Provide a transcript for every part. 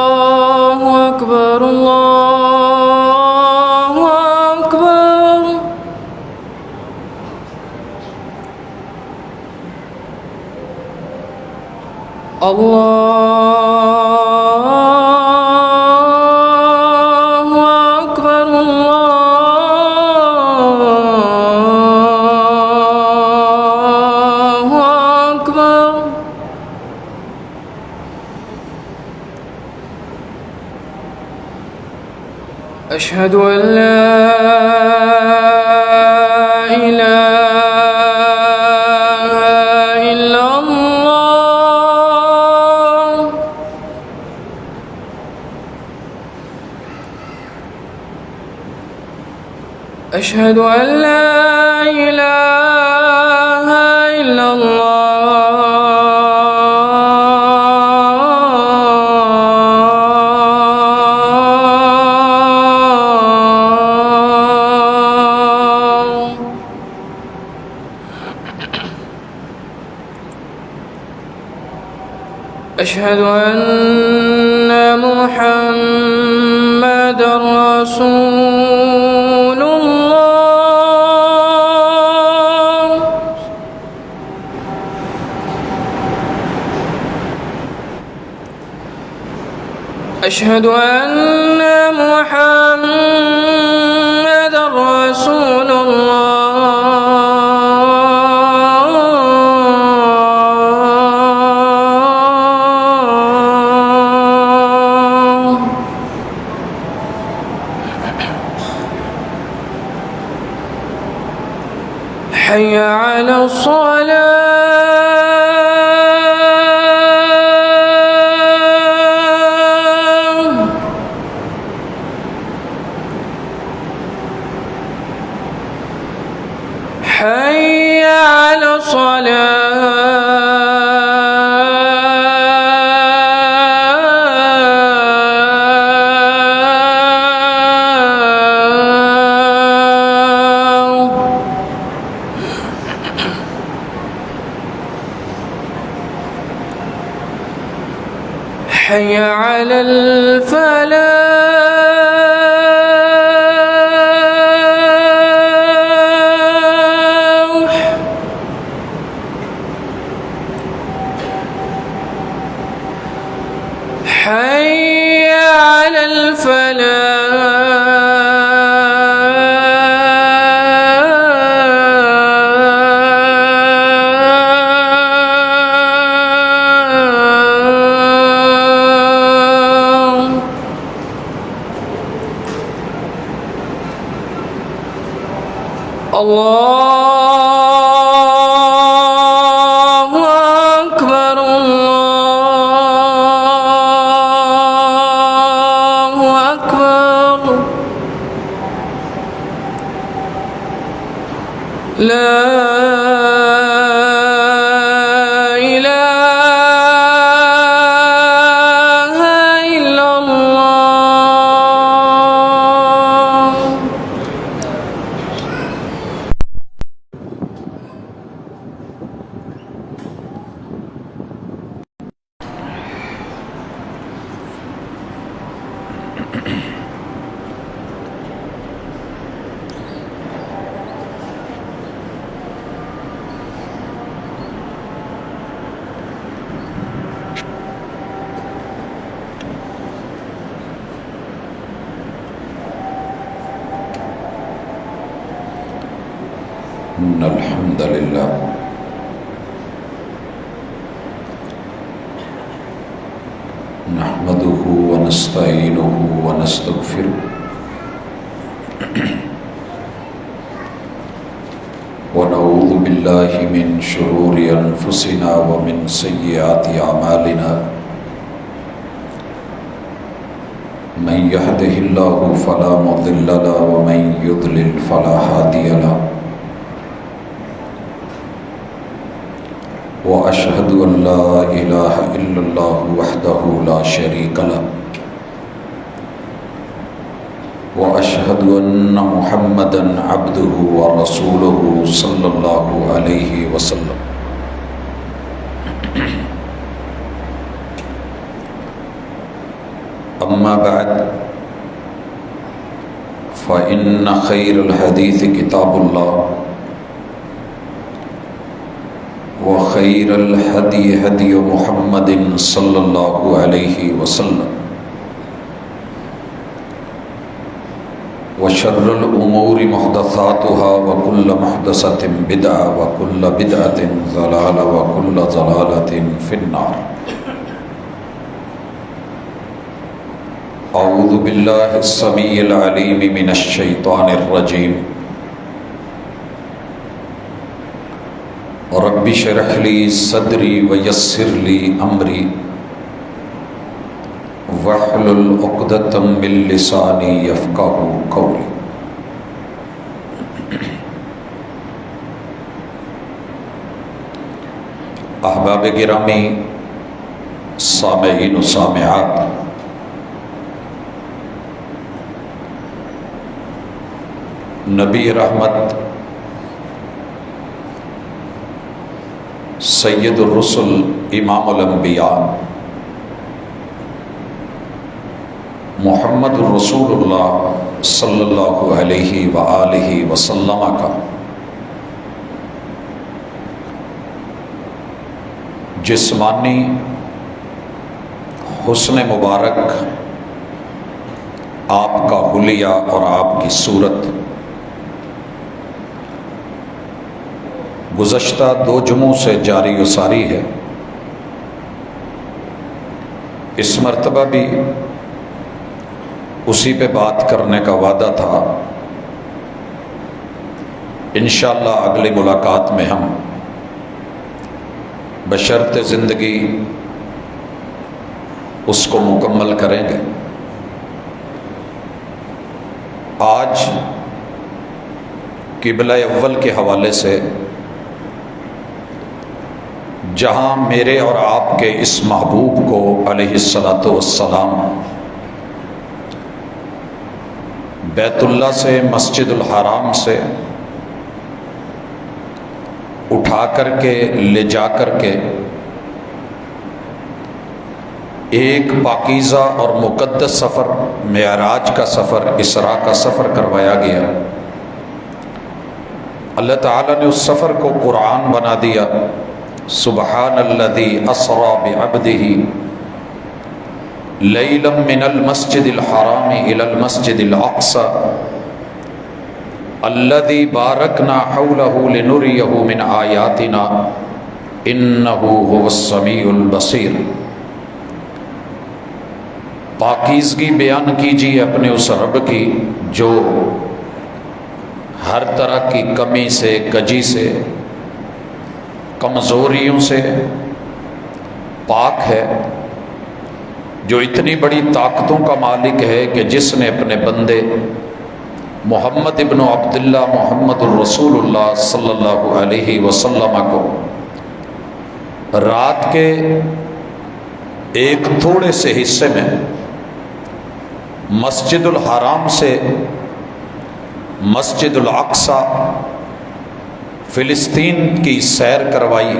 الله أكبر الله أكبر. الله أكبر الله أكبر. أشهد أن لا إله إلا الله. أشهد أن لا إله إلا الله. أشهد أن محمدًا رسول الله. أشهد أن محمدًا رسول الله. حي على الصلاة. حي على الصلاة. حي على الفلاح. حي على الفلاح. الله أكبر الله أكبر. لا إله إلا الله. إن الحمد لله نحمده ونستعينه ونستغفره ونعوذ بالله من شرور أنفسنا ومن سيئات أعمالنا من يهده الله فلا مضل له ومن يضلل فلا هادي له وأشهد أن لا إله إلا الله وحده لا شريك له وأشهد أن محمدًا عبده ورسوله صلى الله عليه وسلم. أما بعد فإن خير الحديث كتاب الله وخير الهدي هدي محمد صلى الله عليه وسلم وشر الأمور محدثاتها وكل محدثة بدعة وكل بدعة ضلالة وكل ضلالة في النار. أعوذ بالله السميع العليم من الشيطان الرجيم. رب اشرح لي صدري ويسر لي أمري واحلل عقدة من لساني يفقهوا قولي. احباب گرامی، سامعین و سامعات، نبی رحمت سید الرسل امام الانبیاء محمد الرسول اللہ صلی اللہ علیہ وآلہ وسلم کا جسمانی حسن مبارک، آپ کا حلیہ اور آپ کی صورت گزشتہ 2 جمعوں سے جاری و ساری ہے. اس مرتبہ بھی اسی پہ بات کرنے کا وعدہ تھا. انشاءاللہ اگلی ملاقات میں ہم بشرط زندگی اس کو مکمل کریں گے. آج قبلہ اول کے حوالے سے، جہاں میرے اور آپ کے اس محبوب کو علیہ الصلاۃ والسلام بیت اللہ سے، مسجد الحرام سے اٹھا کر کے لے جا کر کے ایک پاکیزہ اور مقدس سفر، معراج کا سفر، اسراء کا سفر کروایا گیا. اللہ تعالیٰ نے اس سفر کو قرآن بنا دیا. سبحان الذی اسری بعبدہ لیلا من المسجد الحرام الی المسجد الاقصی الذی بارکنا حولہ لنریہ من آیاتنا انہ هو السمیع البصیر. پاکیزگی بیان کیجیے اپنے اس رب کی جو ہر طرح کی کمی سے، کجی سے، کمزوریوں سے پاک ہے، جو اتنی بڑی طاقتوں کا مالک ہے کہ جس نے اپنے بندے محمد ابن عبداللہ محمد الرسول اللہ صلی اللہ علیہ وسلم کو رات کے ایک تھوڑے سے حصے میں مسجد الحرام سے مسجد الاقصی فلسطین کی سیر کروائی.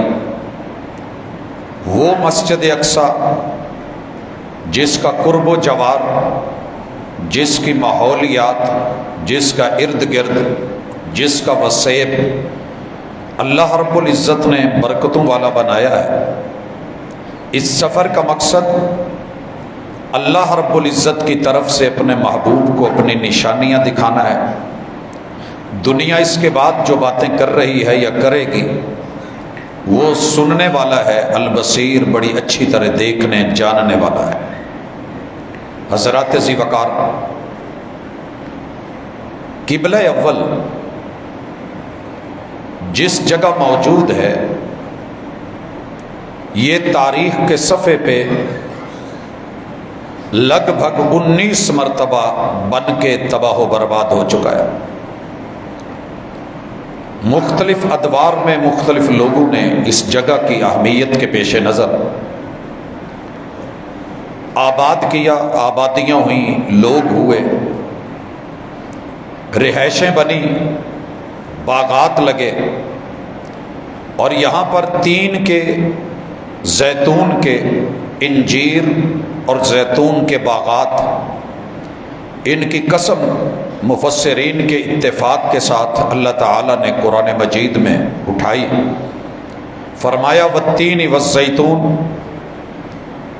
وہ مسجد اقصی جس کا قرب و جوار، جس کی ماحولیات، جس کا ارد گرد، جس کا وسیب اللہ رب العزت نے برکتوں والا بنایا ہے. اس سفر کا مقصد اللہ رب العزت کی طرف سے اپنے محبوب کو اپنی نشانیاں دکھانا ہے. دنیا اس کے بعد جو باتیں کر رہی ہے یا کرے گی وہ سننے والا ہے. البصیر بڑی اچھی طرح دیکھنے جاننے والا ہے. حضرات ذی وقار، قبلہ اول جس جگہ موجود ہے یہ تاریخ کے صفحے پہ لگ بھگ 19 مرتبہ بن کے تباہ و برباد ہو چکا ہے. مختلف ادوار میں مختلف لوگوں نے اس جگہ کی اہمیت کے پیش نظر آباد کیا، آبادیاں ہوئیں، لوگ ہوئے، رہائشیں بنی، باغات لگے، اور یہاں پر تین کے زیتون کے، انجیر اور زیتون کے باغات، ان کی قسم مفسرین کے اتفاق کے ساتھ اللہ تعالیٰ نے قرآن مجید میں اٹھائی، فرمایا والتین والزیتون۔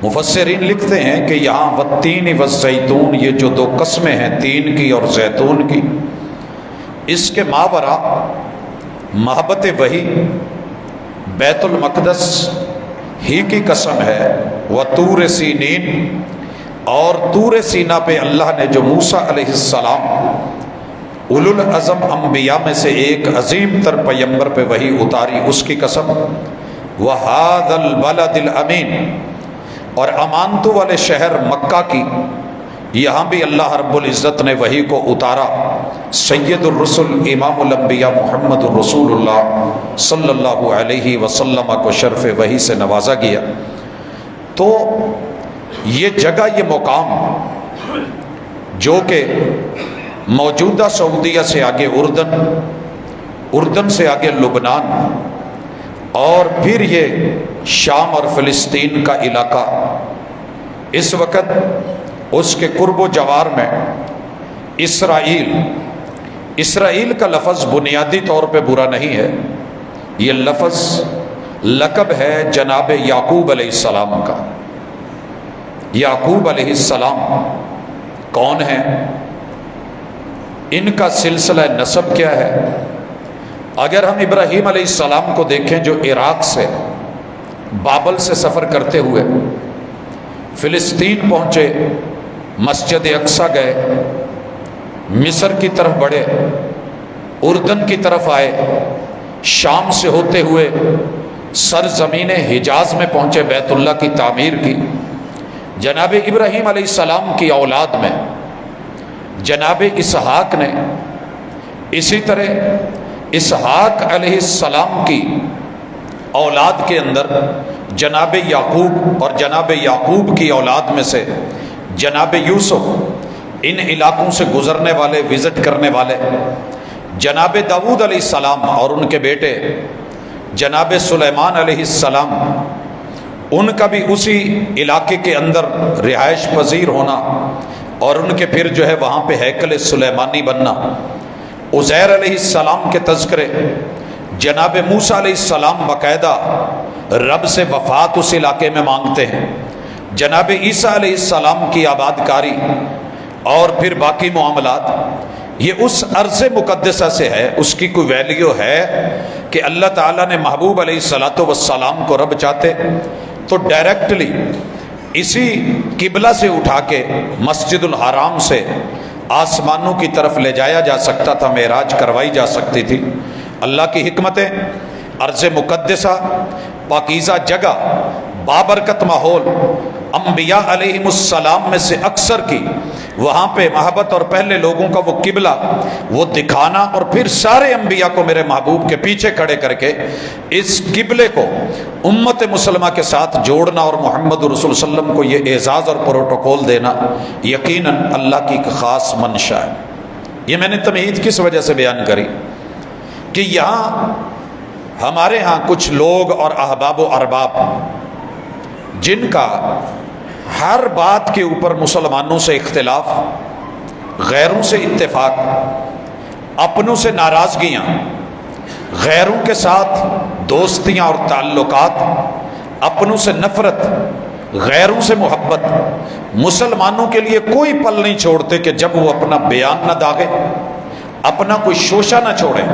مفسرین لکھتے ہیں کہ یہاں والتین والزیتون، یہ جو دو قسمیں ہیں تین کی اور زیتون کی، اس کے ماورا محبت وحی بیت المقدس ہی کی قسم ہے، وطور سینین، اور طور سینا پہ اللہ نے جو موسیٰ علیہ السلام اولو العزم انبیاء میں سے ایک عظیم تر پیمبر پہ وحی اتاری، اس کی قسم، وَهَذَا الْبَلَدِ الْأَمِينَ، اور امانتوں والے شہر مکہ کی، یہاں بھی اللہ رب العزت نے وحی کو اتارا، سید الرسل امام الانبیاء محمد الرسول اللہ صلی اللہ علیہ وسلم کو شرف وحی سے نوازا گیا۔ تو یہ جگہ، یہ مقام جو کہ موجودہ سعودیہ سے آگے اردن سے آگے لبنان، اور پھر یہ شام اور فلسطین کا علاقہ، اس وقت اس کے قرب و جوار میں اسرائیل کا لفظ بنیادی طور پہ برا نہیں ہے، یہ لفظ لقب ہے جناب یعقوب علیہ السلام کا۔ یعقوب علیہ السلام کون ہیں؟ ان کا سلسلہ نسب کیا ہے؟ اگر ہم ابراہیم علیہ السلام کو دیکھیں جو عراق سے بابل سے سفر کرتے ہوئے فلسطین پہنچے، مسجد اقصیٰ گئے، مصر کی طرف بڑھے، اردن کی طرف آئے، شام سے ہوتے ہوئے سرزمین حجاز میں پہنچے، بیت اللہ کی تعمیر کی۔ جناب ابراہیم علیہ السلام کی اولاد میں جناب اسحاق نے، اسی طرح اسحاق علیہ السلام کی اولاد کے اندر جناب یعقوب، اور جناب یعقوب کی اولاد میں سے جناب یوسف، ان علاقوں سے گزرنے والے، وزٹ کرنے والے جناب داؤد علیہ السلام، اور ان کے بیٹے جناب سلیمان علیہ السلام، ان کا بھی اسی علاقے کے اندر رہائش پذیر ہونا، اور ان کے پھر جو ہے وہاں پہ ہیکل سلیمانی بننا۔ عزیر علیہ السلام کے تذکرے، جناب موسیٰ علیہ السلام باقاعدہ رب سے وفات اس علاقے میں مانگتے ہیں، جناب عیسیٰ علیہ السلام کی آباد کاری اور پھر باقی معاملات، یہ اس ارض مقدسہ سے ہے، اس کی کوئی ویلیو ہے کہ اللہ تعالیٰ نے محبوب علیہ السلام کو رب چاہتے تو ڈائریکٹلی اسی قبلہ سے اٹھا کے مسجد الحرام سے آسمانوں کی طرف لے جایا جا سکتا تھا، معراج کروائی جا سکتی تھی۔ اللہ کی حکمتیں، ارض مقدسہ، پاکیزہ جگہ، بابرکت ماحول، انبیاء علیہم السلام میں سے اکثر کی وہاں پہ محبت، اور پہلے لوگوں کا وہ قبلہ وہ دکھانا، اور پھر سارے انبیاء کو میرے محبوب کے پیچھے کھڑے کر کے اس قبلے کو امت مسلمہ کے ساتھ جوڑنا، اور محمد رسول صلی اللہ علیہ وسلم کو یہ اعزاز اور پروٹوکول دینا یقیناً اللہ کی ایک خاص منشا ہے۔ یہ میں نے تمہید کس وجہ سے بیان کری کہ یہاں ہمارے ہاں کچھ لوگ اور احباب و ارباب جن کا ہر بات کے اوپر مسلمانوں سے اختلاف، غیروں سے اتفاق، اپنوں سے ناراضگیاں، غیروں کے ساتھ دوستیاں اور تعلقات، اپنوں سے نفرت، غیروں سے محبت، مسلمانوں کے لیے کوئی پل نہیں چھوڑتے کہ جب وہ اپنا بیان نہ داغے، اپنا کوئی شوشہ نہ چھوڑیں،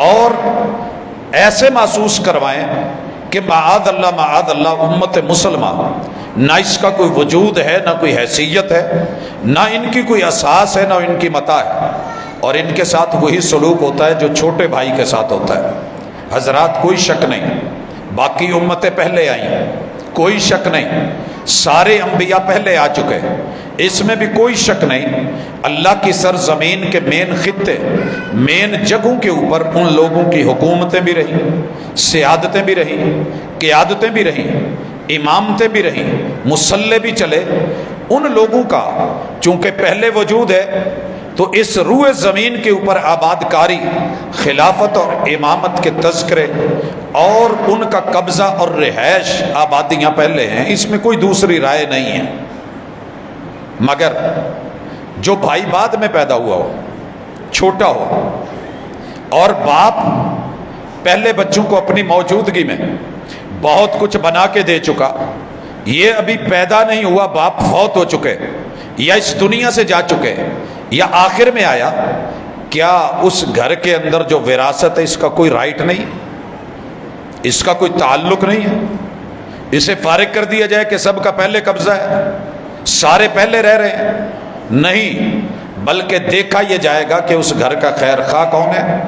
اور ایسے محسوس کروائیں کہ معاذ اللہ امت مسلمہ نہ اس کا کوئی وجود ہے، نہ کوئی حیثیت ہے، نہ ان کی کوئی اساس ہے، نہ ان کی متاع ہے، اور ان کے ساتھ وہی سلوک ہوتا ہے جو چھوٹے بھائی کے ساتھ ہوتا ہے۔ حضرات کوئی شک نہیں، باقی امتیں پہلے آئیں، کوئی شک نہیں، سارے انبیاء پہلے آ چکے، اس میں بھی کوئی شک نہیں۔ اللہ کی سرزمین کے مین خطے، مین جگہوں کے اوپر ان لوگوں کی حکومتیں بھی رہیں، سیادتیں بھی رہیں، قیادتیں بھی رہیں، امامتیں بھی رہیں، مسلح بھی چلے۔ ان لوگوں کا چونکہ پہلے وجود ہے، تو اس روئے زمین کے اوپر آباد کاری، خلافت اور امامت کے تذکرے اور ان کا قبضہ اور رہائش آبادیاں پہلے ہیں، اس میں کوئی دوسری رائے نہیں ہے۔ مگر جو بھائی بعد میں پیدا ہوا ہو، چھوٹا ہو، اور باپ پہلے بچوں کو اپنی موجودگی میں بہت کچھ بنا کے دے چکا، یہ ابھی پیدا نہیں ہوا، باپ فوت ہو چکے یا اس دنیا سے جا چکے یا آخر میں آیا، کیا اس گھر کے اندر جو وراثت ہے اس کا کوئی رائٹ نہیں، اس کا کوئی تعلق نہیں ہے؟ اسے فارغ کر دیا جائے کہ سب کا پہلے قبضہ ہے، سارے پہلے رہ رہے ہیں؟ نہیں، بلکہ دیکھا یہ جائے گا کہ اس گھر کا خیر خواہ کون ہے،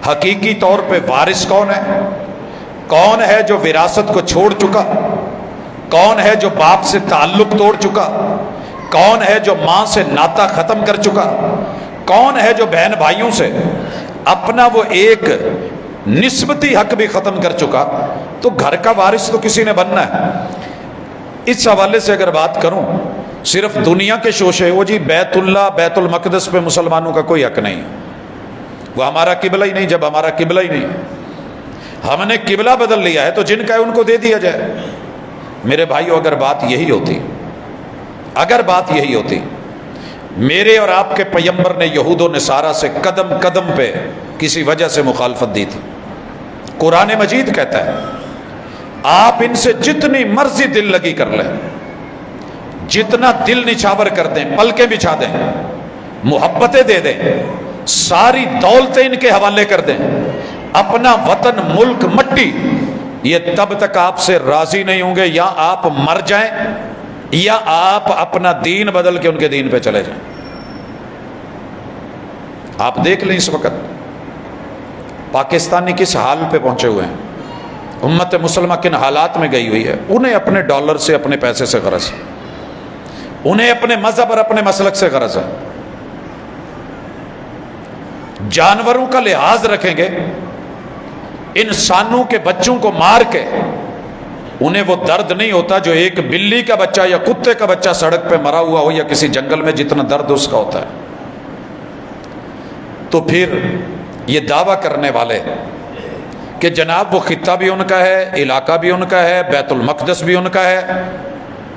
حقیقی طور پہ وارث کون ہے، کون ہے جو وراثت کو چھوڑ چکا، کون ہے جو باپ سے تعلق توڑ چکا، کون ہے جو ماں سے ناطہ ختم کر چکا، کون ہے جو بہن بھائیوں سے اپنا وہ ایک نسبتی حق بھی ختم کر چکا۔ تو گھر کا وارث تو کسی نے بننا ہے۔ اس حوالے سے اگر بات کروں، صرف دنیا کے شوشے، وہ جی بیت اللہ بیت المقدس پہ مسلمانوں کا کوئی حق نہیں، وہ ہمارا قبلہ ہی نہیں، جب ہمارا قبلہ ہی نہیں، ہم نے قبلہ بدل لیا ہے تو جن کا ہے ان کو دے دیا جائے۔ میرے بھائیو، اگر بات یہی ہوتی، اگر بات یہی ہوتی، میرے اور آپ کے پیغمبر نے یہود و نصارہ سے قدم قدم پہ کسی وجہ سے مخالفت دی تھی۔ قرآن مجید کہتا ہے آپ ان سے جتنی مرضی دل لگی کر لیں، جتنا دل نچھاور کر دیں، پلکیں بچھا دیں، محبتیں دے دیں، ساری دولتیں ان کے حوالے کر دیں، اپنا وطن، ملک، مٹی، یہ تب تک آپ سے راضی نہیں ہوں گے یا آپ مر جائیں یا آپ اپنا دین بدل کے ان کے دین پہ چلے جائیں۔ آپ دیکھ لیں اس وقت پاکستانی کس حال پہ پہنچے ہوئے ہیں، امت مسلمہ کن حالات میں گئی ہوئی ہے۔ انہیں اپنے ڈالر سے، اپنے پیسے سے غرض ہے، انہیں اپنے مذہب اور اپنے مسلک سے غرض ہے۔ جانوروں کا لحاظ رکھیں گے، انسانوں کے بچوں کو مار کے انہیں وہ درد نہیں ہوتا جو ایک بلی کا بچہ یا کتے کا بچہ سڑک پہ مرا ہوا ہو یا کسی جنگل میں جتنا درد اس کا ہوتا ہے۔ تو پھر یہ دعویٰ کرنے والے کہ جناب وہ خطہ بھی ان کا ہے، علاقہ بھی ان کا ہے، بیت المقدس بھی ان کا ہے،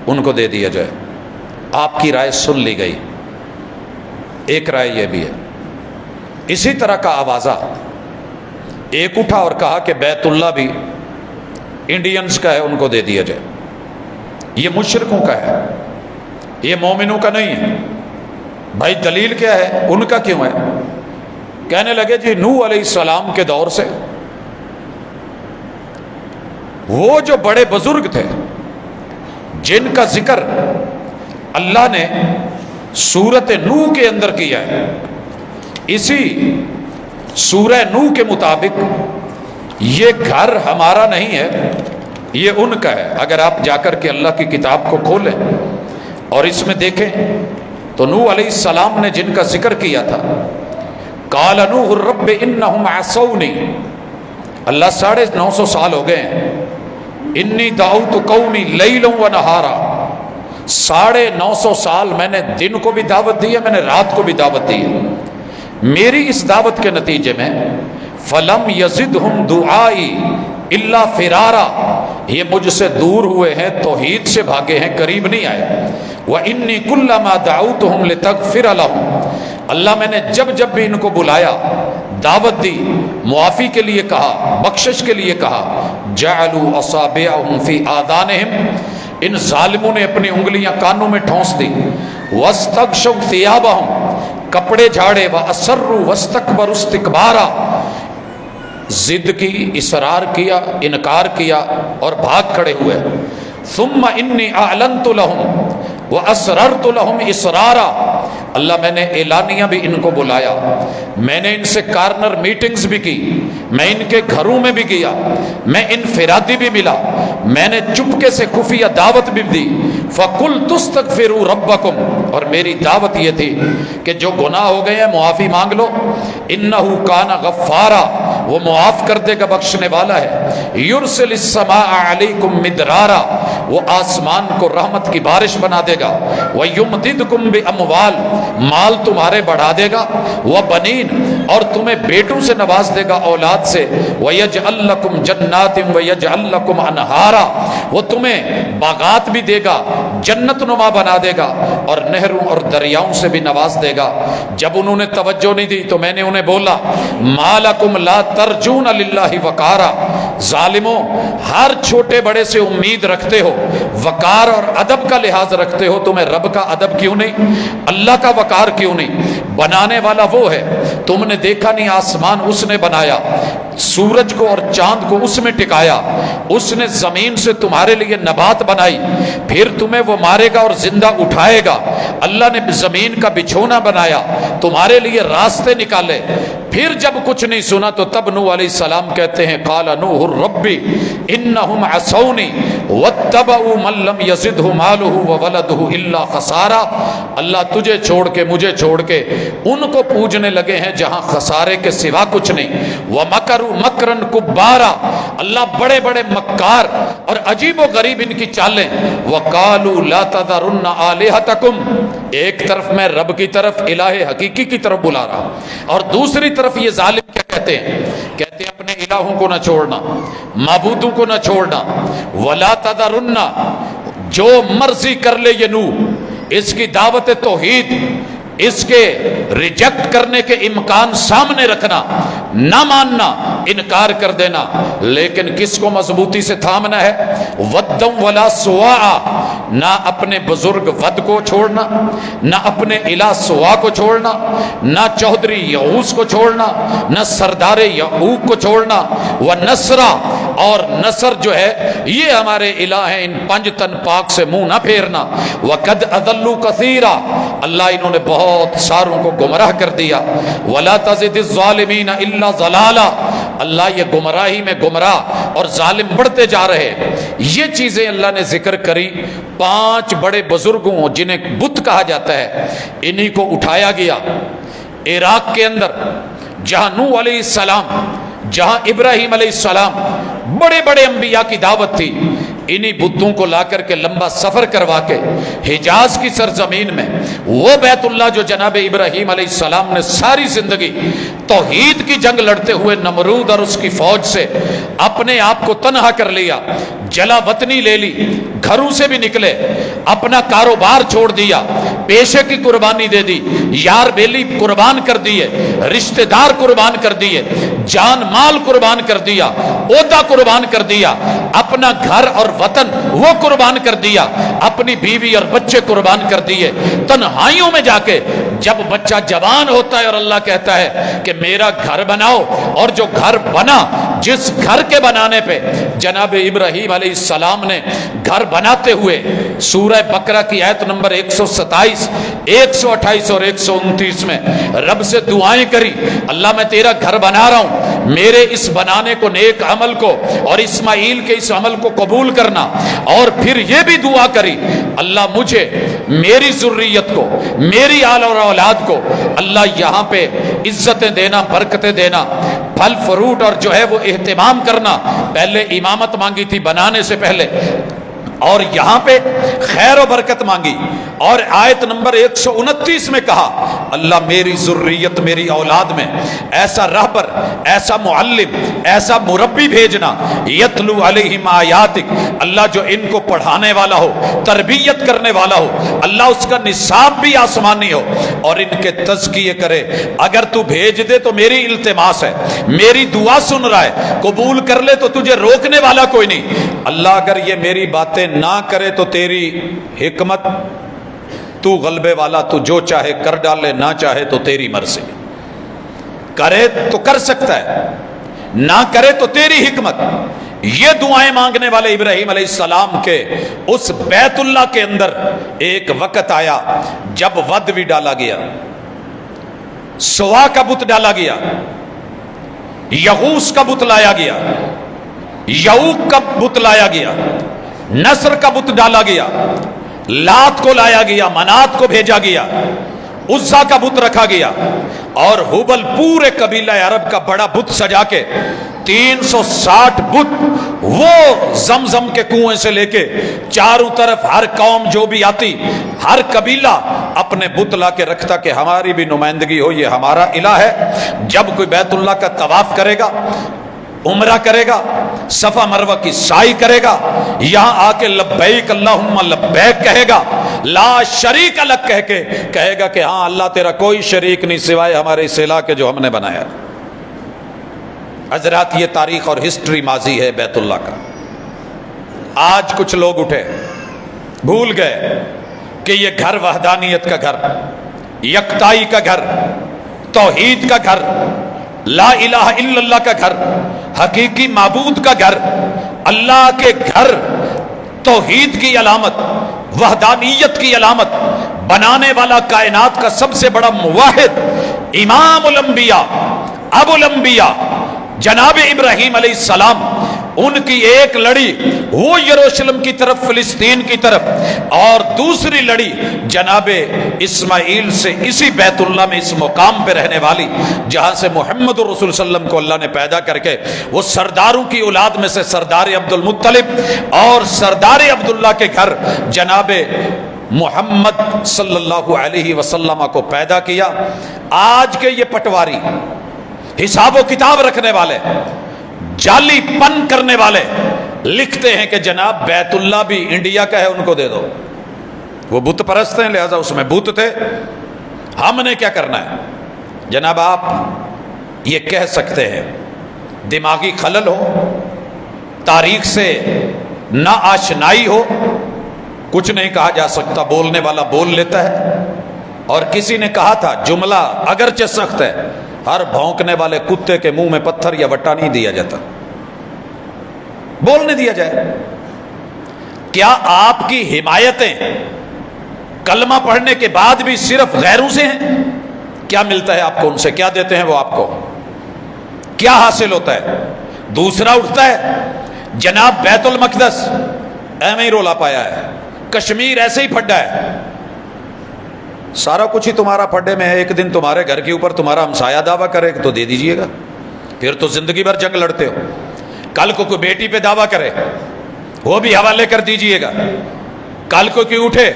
ان کو دے دیا جائے۔ آپ کی رائے سن لی گئی۔ ایک رائے یہ بھی ہے، اسی طرح کا آوازہ ایک اٹھا اور کہا کہ بیت اللہ بھی انڈینز کا ہے، ان کو دے دیا جائے۔ یہ مشرکوں کا ہے، یہ مومنوں کا نہیں ہے۔ بھائی دلیل کیا ہے، ان کا کیوں ہے؟ کہنے لگے جی نوح علیہ السلام کے دور سے وہ جو بڑے بزرگ تھے جن کا ذکر اللہ نے سورت نوح کے اندر کیا ہے، اسی سورہ نوح کے مطابق یہ گھر ہمارا نہیں ہے، یہ ان کا ہے۔ اگر آپ جا کر کے اللہ کی کتاب کو کھولیں اور اس میں دیکھیں تو نوح علیہ السلام نے جن کا ذکر کیا تھا، قال نوح رب انہم عصونی، اللہ 950 سال ہو گئے ہیں، انی دعوت قومی لیلا و نہارا، 950 سال میں نے دن کو بھی دعوت دی ہے، میں نے رات کو بھی دعوت دی ہے۔ میری اس دعوت کے نتیجے میں فلم یزدہم دعائی الا فرارا، یہ مجھ سے دور ہوئے ہیں، توحید سے بھاگے ہیں، قریب نہیں آئے۔ وانی کلما دعوتہم لتغفر لہم، اللہ میں نے جب جب بھی ان کو بلایا، دعوت دی، معافی کے لیے کہا، بخشش کے لیے کہا، جعلوا اصابعہم فی آذانہم، ان ظالموں نے اپنی انگلیاں کانوں میں ٹھونس دی، واستغشوا ثیابہم، کپڑے جھاڑے، واسروا واستکبروا استکبارا، ضد کی، اصرار کیا، انکار کیا اور بھاگ کھڑے ہوئے۔ ثم انی اعلنت لہم واسررت لہم اسرارا، اللہ میں نے اعلانیہ بھی ان کو بلایا، میں نے ان سے کارنر میٹنگز بھی کی، میں ان کے گھروں میں بھی گیا، میں انفرادی بھی ملا، میں نے چپکے سے خفیہ دعوت بھی دی۔ فَقُلْتُ اسْتَغْفِرُوا رَبَّكُمْ، اور میری دعوت یہ تھی کہ جو گناہ ہو گئے ہیں معافی مانگ لو، اِنَّهُ كَانَ غَفَّارًا، وہ معاف کر دے گا، بخشنے والا ہے۔ یرسل السماء علیکم مدرارا، وہ آسمان کو رحمت کی بارش بنا دے گا۔ ویمددکم باموال، مال تمہارے بڑھا دے گا، وبنین، اور تمہیں بیٹوں سے نواز دے گا، اولاد سے۔ ویجعل لکم جنات ویجعل لکم انہارا، وہ تمہیں باغات بھی دے گا، جنت نما بنا دے گا، اور نہروں اور دریاؤں سے بھی نواز دے گا۔ جب انہوں نے توجہ نہیں دی تو میں نے انہیں بولا ما لکم لا ترجون للہ وقارا، ظالموں ہر چھوٹے بڑے سے امید رکھتے ہو، وقار اور ادب کا لحاظ رکھتے ہو، تمہیں رب کا ادب کیوں نہیں، اللہ کا وقار کیوں نہیں؟ بنانے والا وہ ہے، تم نے دیکھا نہیں آسمان اس نے بنایا، سورج کو اور چاند کو اس میں ٹکایا، اس نے زمین سے تمہارے لیے نبات بنائی، پھر تمہیں وہ مارے گا اور زندہ اٹھائے گا۔ اللہ نے زمین کا بچھونا بنایا، تمہارے لیے راستے نکالے، پھر جب کچھ نہیں سنا تو تب نوح علیہ السلام کہتے ہیں قال نوح ربی انہم عصونی واتبعوا من لم یزدہ مالہ وولدہ الا خسارا، اللہ تجھے چھوڑ کے مجھے چھوڑ کے ان کو پوجنے لگے ہیں جہاں خسارے کے سوا کچھ نہیں۔ ومکروا مکرا کبارا، اللہ بڑے بڑے مکار اور عجیب و غریب ان کی چالیں۔ وقالوا لا تذرن آلہتکم، ایک طرف میں رب کی طرف الہ حقیقی کی طرف بلا رہا، اور دوسری طرف یہ ظالم کیا کہتے ہیں؟ کہتے ہیں اپنے الہوں کو نہ چھوڑنا، معبودوں کو نہ چھوڑنا۔ ولا تذرن، جو مرضی کر لے یہ نوح، اس کی دعوت توحید، اس کے ریجیکٹ کرنے کے امکان سامنے رکھنا، نہ ماننا، انکار کر دینا، لیکن کس کو مضبوطی سے تھامنا ہے؟ ودم ولا سواع، نہ اپنے بزرگ ود کو چھوڑنا، نہ اپنے الہ سوا کو چھوڑنا، نہ چودھری یعوس کو چھوڑنا، نہ سردار یعوق کو چھوڑنا، ونصرا، اور نصر جو ہے یہ ہمارے الہ ہیں، ان پنج تن پاک سے منہ نہ پھیرنا۔ وقد اضلوا کثیرا، اللہ انہوں نے بہت ساروں کو گمراہ کر دیا۔ ولا تزد الظالمین الا ضلالا، اللہ یہ گمراہی میں گمراہ اور ظالم بڑھتے جا رہے۔ یہ چیزیں اللہ نے ذکر کری، 5 بڑے بزرگوں جنہیں بت کہا جاتا ہے، انہی کو اٹھایا گیا عراق کے اندر، جہاں نوح علیہ السلام، جہاں ابراہیم علیہ السلام، بڑے بڑے انبیاء کی دعوت تھی، انہی بتوں کو لا کر کے لمبا سفر کروا کے حجاز کی سرزمین میں وہ بیت اللہ جو جناب ابراہیم علیہ السلام نے ساری زندگی توحید کی جنگ لڑتے ہوئے نمرود اور اس کی فوج سے اپنے آپ کو تنہا کر لیا، جلا وطنی لے لی، گھروں سے بھی نکلے، اپنا کاروبار چھوڑ دیا، پیشے کی قربانی دے دی، یار بیلی قربان کر دیے، رشتہ دار قربان کر دیے، جان مال قربان کر دیا، عہدہ قربان کر دیا، اپنا گھر اور وطن وہ قربان کر دیا، اپنی بیوی اور بچے قربان کر دیے، تنہائیوں میں جا کے جب بچہ جوان ہوتا ہے اور اللہ کہتا ہے کہ میرا گھر بناؤ، اور جو گھر بنا، جس گھر کے بنانے پہ جناب ابراہیم علیہ السلام نے گھر بناتے ہوئے سورہ بقرہ کی آیت نمبر 127، 128 اور 129 میں رب سے دعائیں کری، اللہ میں تیرا گھر بنا رہا ہوں، میرے اس بنانے کو، نیک عمل کو اور اسماعیل کے اس عمل کو قبول کرنا، اور پھر یہ بھی دعا کری اللہ مجھے، میری ذریت کو، میری آل اور اولاد کو اللہ یہاں پہ عزتیں دینا، برکتیں دینا، پھل فروٹ اور جو ہے وہ اہتمام کرنا، پہلے امامت مانگی تھی بنانے سے پہلے، اور یہاں پہ خیر و برکت مانگی، اور آیت نمبر 129 میں کہا اللہ میری ذریت، میری اولاد میں ایسا رہبر، ایسا معلم، ایسا مربی بھیجنا، یتلو علیہم آیاتک، اللہ جو ان کو پڑھانے والا ہو، تربیت کرنے والا ہو، اللہ اس کا نصاب بھی آسمانی ہو، اور ان کے تزکیے کرے۔ اگر تو بھیج دے تو میری التماس ہے، میری دعا سن رہا ہے، قبول کر لے تو تجھے روکنے والا کوئی نہیں، اللہ اگر یہ میری باتیں نہ کرے تو تیری حکمت، تو غلبے والا، تو جو چاہے کر ڈالے، نہ چاہے تو تیری مرضی، کرے تو کر سکتا ہے، نہ کرے تو تیری حکمت۔ یہ دعائیں مانگنے والے ابراہیم علیہ السلام کے اس بیت اللہ کے اندر ایک وقت آیا جب ود بھی ڈالا گیا، سوا کا بت ڈالا گیا، یغوس کا بت لایا گیا، یعوق کا بت لایا گیا، نصر کا بت ڈالا گیا، لات کو لایا گیا، منات کو بھیجا گیا، عزا کا بت رکھا گیا، اور ہبل پورے قبیلہ عرب کا بڑا بت سجا کے 360 بت وہ زمزم کے کنویں سے لے کے چاروں طرف ہر قوم جو بھی آتی، ہر قبیلہ اپنے بت لا کے رکھتا کہ ہماری بھی نمائندگی ہو، یہ ہمارا الہ ہے۔ جب کوئی بیت اللہ کا طواف کرے گا، عمرہ کرے گا، صفا مروہ کی سعی کرے گا، یہاں آ کے لبیک اللہم لبیک کہے گا، لا شریک لک کہہ کے کہے گا کہ ہاں اللہ تیرا کوئی شریک نہیں سوائے ہمارے اس الہ کے جو ہم نے بنایا۔ حضرات یہ تاریخ اور ہسٹری ماضی ہے بیت اللہ کا۔ آج کچھ لوگ اٹھے، بھول گئے کہ یہ گھر وحدانیت کا گھر، یکتائی کا گھر، توحید کا گھر، لا الہ الا اللہ کا گھر، حقیقی معبود کا گھر، اللہ کے گھر، توحید کی علامت، وحدانیت کی علامت، بنانے والا کائنات کا سب سے بڑا موحد، امام الانبیاء، ابو الانبیاء جناب ابراہیم علیہ السلام، ان کی ایک لڑی وہ یروشلم کی طرف، فلسطین کی طرف، اور دوسری لڑی جناب اسماعیل سے اسی بیت اللہ میں اس مقام پہ رہنے والی، جہاں سے محمد الرسول صلی اللہ علیہ وسلم کو اللہ نے پیدا کر کے وہ سرداروں کی اولاد میں سے سردار عبد المطلب اور سردار عبداللہ کے گھر جناب محمد صلی اللہ علیہ وسلم کو پیدا کیا۔ آج کے یہ پٹواری، حساب و کتاب رکھنے والے، جعلی پن کرنے والے لکھتے ہیں کہ جناب بیت اللہ بھی انڈیا کا ہے، ان کو دے دو۔ وہ بت پرست ہیں، لہذا اس میں بت تھے، ہم نے کیا کرنا ہے؟ جناب آپ یہ کہہ سکتے ہیں، دماغی خلل ہو، تاریخ سے نا آشنائی ہو، کچھ نہیں کہا جا سکتا، بولنے والا بول لیتا ہے۔ اور کسی نے کہا تھا جملہ اگرچہ سخت ہے، ہر بھونکنے والے کتے کے منہ میں پتھر یا وٹا نہیں دیا جاتا، بولنے دیا جائے۔ کیا آپ کی حمایتیں کلمہ پڑھنے کے بعد بھی صرف غیروں سے ہیں؟ کیا ملتا ہے آپ کو ان سے؟ کیا دیتے ہیں وہ آپ کو؟ کیا حاصل ہوتا ہے؟ دوسرا اٹھتا ہے جناب بیت المقدس ایویں ہی رولا پایا ہے، کشمیر ایسے ہی پھڈا ہے، سارا کچھ ہی تمہارا پھڈے میں ہے، ایک دن تمہارے گھر کے اوپر تمہارا ہمسایہ دعویٰ کرے تو دے دیجئے گا، پھر تو زندگی بھر جنگ لڑتے ہو۔ کل کو کوئی بیٹی پہ دعویٰ کرے وہ بھی حوالے کر دیجئے گا۔ کل کو کوئی اٹھے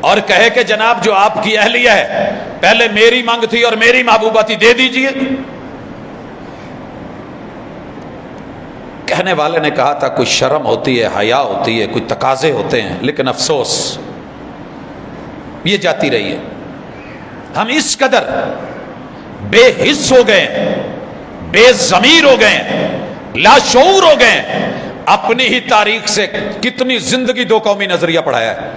اور کہے کہ جناب جو آپ کی اہلیہ ہے پہلے میری مانگ تھی اور میری محبوبہ تھی، دے دیجئے۔ کہنے والے نے کہا تھا کوئی شرم ہوتی ہے، حیا ہوتی ہے، کوئی تقاضے ہوتے ہیں، لیکن افسوس یہ جاتی رہی ہے۔ ہم اس قدر بے حس ہو گئے ہیں، بے ضمیر ہو گئے ہیں، لاشعور ہو گئے ہیں، اپنی ہی تاریخ سے کتنی زندگی دو قومی نظریہ پڑھایا ہے۔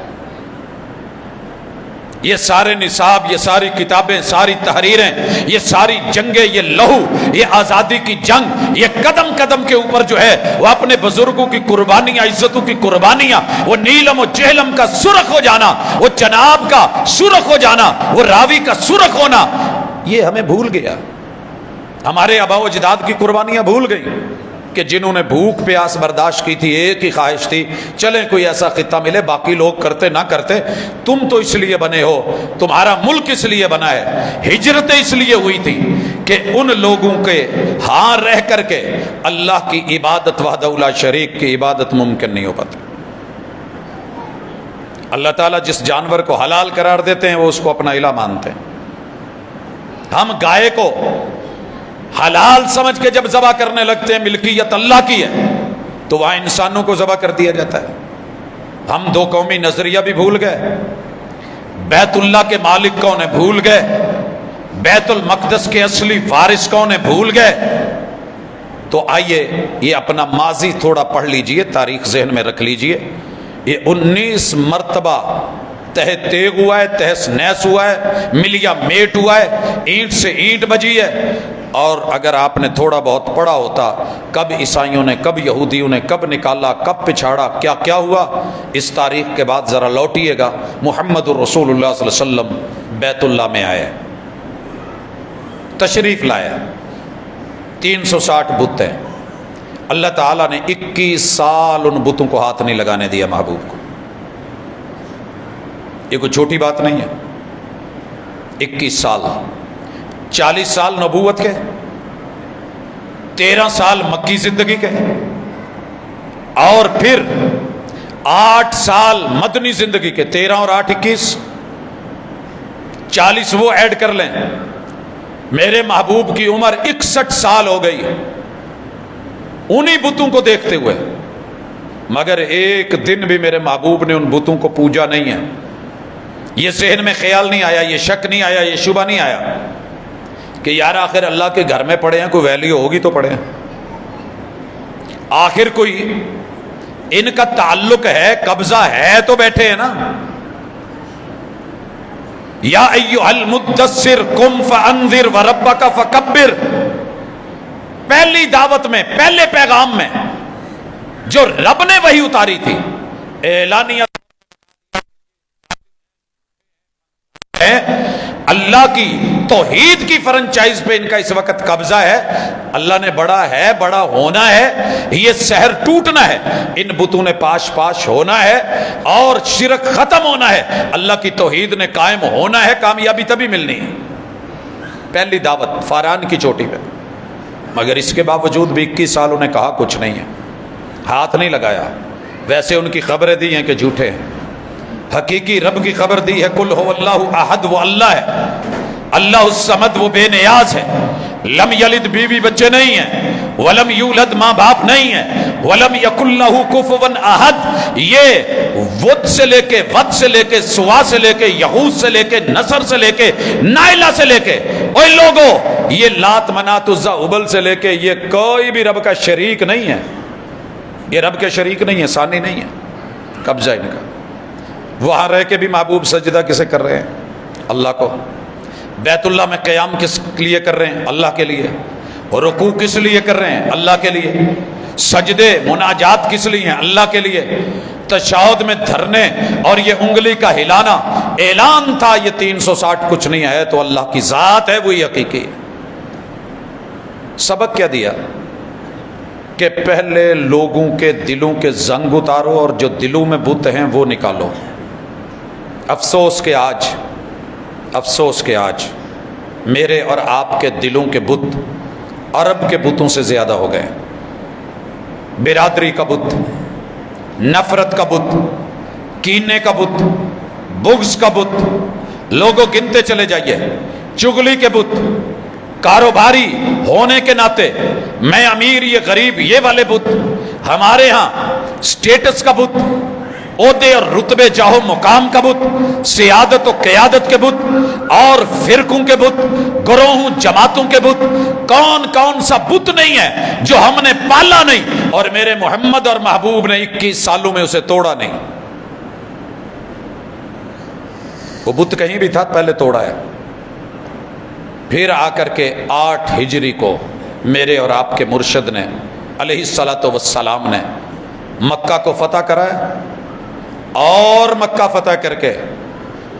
یہ سارے نصاب، یہ ساری کتابیں، ساری تحریریں، یہ ساری جنگیں، یہ لہو، یہ آزادی کی جنگ، یہ قدم قدم کے اوپر جو ہے وہ اپنے بزرگوں کی قربانیاں، عزتوں کی قربانیاں، وہ نیلم و جہلم کا سرخ ہو جانا، وہ جناب کا سرخ ہو جانا، وہ راوی کا سرخ ہونا، یہ ہمیں بھول گیا۔ ہمارے آباء و اجداد کی قربانیاں بھول گئی کہ جنہوں نے بھوک پیاس برداشت کی تھی، ایک ہی خواہش تھی، چلیں کوئی ایسا خطہ ملے، باقی لوگ کرتے نہ کرتے، تم تو اس لیے بنے ہو، تمہارا ملک اس لیے بنا ہے۔ ہجرتیں اس لیے ہوئی تھی کہ ان لوگوں کے ہاں رہ کر کے اللہ کی عبادت وحدہ لا شریک کی عبادت ممکن نہیں ہو پاتی۔ اللہ تعالیٰ جس جانور کو حلال قرار دیتے ہیں وہ اس کو اپنا الہ مانتے ہیں۔ ہم گائے کو حلال سمجھ کے جب ذبح کرنے لگتے ہیں، ملکیت اللہ کی ہے، تو وہاں انسانوں کو ذبح کر دیا جاتا ہے۔ ہم دو قومی نظریہ بھی بھول گئے، بیت اللہ کے مالک کون ہے بھول گئے، بیت المقدس کے اصلی وارث کون ہے بھول گئے۔ تو آئیے یہ اپنا ماضی تھوڑا پڑھ لیجئے، تاریخ ذہن میں رکھ لیجئے۔ یہ 19 مرتبہ تہ تیغ ہوا ہے، تہس نیس ہوا ہے، ملیا میٹ ہوا ہے، اینٹ سے اینٹ بجی ہے۔ اور اگر آپ نے تھوڑا بہت پڑھا ہوتا کب عیسائیوں نے، کب یہودیوں نے، کب نکالا، کب پچھاڑا، کیا کیا ہوا، اس تاریخ کے بعد ذرا لوٹیے گا۔ محمد الرسول اللہ صلی اللہ علیہ وسلم بیت اللہ میں آئے، تشریف لائے، 360 بت ہیں، اللہ تعالیٰ نے 21 سال ان بتوں کو ہاتھ نہیں لگانے دیا محبوب کو۔ یہ کوئی چھوٹی بات نہیں ہے، 21 سال، 40 سال نبوت کے، 13 سال مکی زندگی کے، اور پھر 8 سال مدنی زندگی کے، 13 اور 8 21، 40 وہ ایڈ کر لیں، میرے محبوب کی عمر 61 سال ہو گئی انہی بتوں کو دیکھتے ہوئے، مگر ایک دن بھی میرے محبوب نے ان بتوں کو پوجا نہیں ہے۔ یہ ذہن میں خیال نہیں آیا، یہ شک نہیں آیا، یہ شبہ نہیں آیا کہ یار آخر اللہ کے گھر میں پڑے ہیں، کوئی ویلیو ہوگی تو پڑے ہیں، آخر کوئی ان کا تعلق ہے، قبضہ ہے تو بیٹھے ہیں نا۔ یا ایھا المدثر قم فانذر وربک فکبر، پہلی دعوت میں، پہلے پیغام میں جو رب نے وحی اتاری تھی، اعلانیہ ہے اللہ کی توحید کی فرنچائز پہ ان کا اس وقت قبضہ ہے۔ اللہ نے بڑا ہے، بڑا ہونا ہے، یہ سحر ٹوٹنا ہے، ان بتوں نے پاش پاش ہونا ہے اور شرک ختم ہونا ہے، اللہ کی توحید نے قائم ہونا ہے، کامیابی تبھی ملنی ہے۔ پہلی دعوت فاران کی چوٹی پہ، مگر اس کے باوجود بھی 21 سال انہیں کہا کچھ نہیں ہے، ہاتھ نہیں لگایا۔ ویسے ان کی خبریں دی ہیں کہ جھوٹے ہیں، حقیقی رب کی خبر دی ہے، قل هو اللہ احد، وہ اللہ ہے، اللہ الصمد، وہ بے نیاز ہے، لم یلد، بیوی بچے نہیں ہیں، ولم یولد، ماں باپ نہیں ہیں، ولم یکن لہ کفوا احد، یہ ود سے لے کے، ود سے لے کے، سوا سے لے کے، یغوث سے لے کے، نصر سے لے کے، نائلہ سے لے کے، اوے لوگو یہ لات منات عزا ہبل سے لے کے یہ کوئی بھی رب کا شریک نہیں ہے، یہ رب کے شریک نہیں ہے، ثانی نہیں ہے، قبضہ ان کا۔ وہاں رہ کے بھی محبوب سجدہ کسے کر رہے ہیں؟ اللہ کو۔ بیت اللہ میں قیام کس لیے کر رہے ہیں؟ اللہ کے لیے۔ رکوع کس لیے کر رہے ہیں؟ اللہ کے لیے۔ سجدے مناجات کس لیے ہیں؟ اللہ کے لیے۔ تشہد میں دھرنے اور یہ انگلی کا ہلانا اعلان تھا، یہ 360 کچھ نہیں ہے تو اللہ کی ذات ہے، وہی حقیقی ہے۔ سبق کیا دیا؟ کہ پہلے لوگوں کے دلوں کے زنگ اتارو اور جو دلوں میں بت ہیں وہ نکالو۔ افسوس کہ آج میرے اور آپ کے دلوں کے بت عرب کے بتوں سے زیادہ ہو گئے۔ برادری کا بت، نفرت کا بت، کینے کا بت، بغض کا بت، لوگوں گنتے چلے جائیے، چغلی کے بت، کاروباری ہونے کے ناطے میں امیر یہ غریب یہ والے بت، ہمارے ہاں سٹیٹس کا بت، عہدے اور رتبے جاہو مقام کا بت، سیادت و قیادت کے بت، اور فرقوں کے بت، گروہوں جماعتوں کے بت۔ کون کون سا بت نہیں ہے جو ہم نے پالا نہیں اور میرے محمد اور محبوب نے 21 سالوں میں اسے توڑا نہیں۔ وہ بت کہیں بھی تھا، پہلے توڑا ہے۔ پھر آ کر کے 8 ہجری کو میرے اور آپ کے مرشد نے علیہ الصلاۃ والسلام نے مکہ کو فتح کرایا، اور مکہ فتح کر کے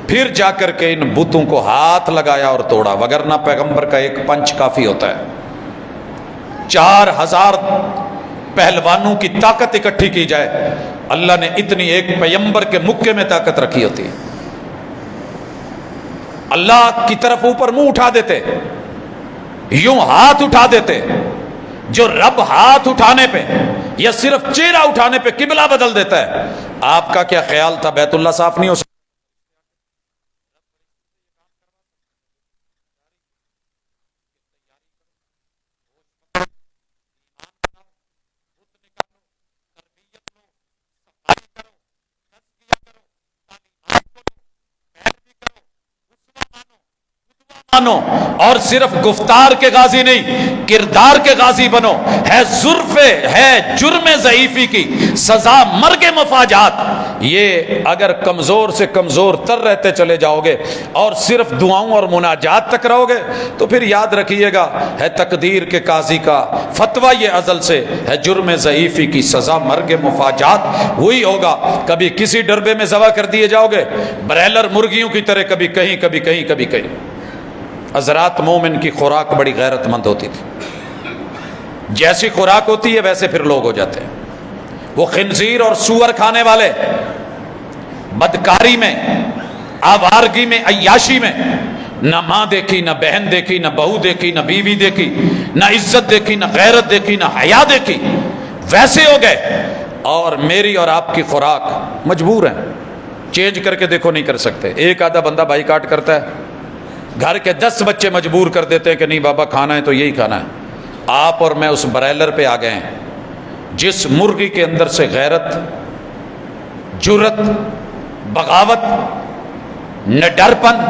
پھر جا کر کے ان بتوں کو ہاتھ لگایا اور توڑا، وگرنہ پیغمبر کا ایک پنچ کافی ہوتا ہے۔ 4000 پہلوانوں کی طاقت اکٹھی کی جائے، اللہ نے اتنی ایک پیغمبر کے مکے میں طاقت رکھی ہوتی ہے۔ اللہ کی طرف اوپر منہ اٹھا دیتے، یوں ہاتھ اٹھا دیتے، جو رب ہاتھ اٹھانے پہ یا صرف چہرہ اٹھانے پہ قبلہ بدل دیتا ہے۔ آپ کا کیا خیال تھا بیت اللہ صاف نہیں ہو سکتا؟ اور صرف گفتار کے غازی نہیں، کردار کے غازی بنو۔ ہے جرم ضعیفی کی سزا مرگ مفاجات۔ یہ اگر کمزور سے کمزور تر رہتے چلے جاؤ گے اور صرف دعاؤں اور مناجات تک رہو گے تو پھر یاد رکھیے گا، ہے تقدیر کے قاضی کا فتویٰ یہ ازل سے، ہے جرم ضعیفی کی سزا مرگ مفاجات۔ وہی ہوگا، کبھی کسی ڈربے میں ذبح کر دیے جاؤ گے برائلر مرغیوں کی طرح، کبھی کہیں کبھی کہیں کبھی کہیں۔ حضرات مومن کی خوراک بڑی غیرت مند ہوتی تھی، جیسی خوراک ہوتی ہے ویسے پھر لوگ ہو جاتے ہیں۔ وہ خنزیر اور سور کھانے والے بدکاری میں، آوارگی میں، عیاشی میں نہ ماں دیکھی، نہ بہن دیکھی، نہ بہو دیکھی، نہ بیوی دیکھی، نہ عزت دیکھی، نہ غیرت دیکھی، نہ حیا دیکھی، ویسے ہو گئے. اور میری اور آپ کی خوراک مجبور ہیں، چینج کر کے دیکھو نہیں کر سکتے. ایک آدھا بندہ بائی کاٹ کرتا ہے، گھر کے 10 بچے مجبور کر دیتے ہیں کہ نہیں بابا کھانا ہے تو یہی کھانا ہے. آپ اور میں اس برائلر پہ آ گئے ہیں جس مرغی کے اندر سے غیرت، جرت، بغاوت، نڈرپن،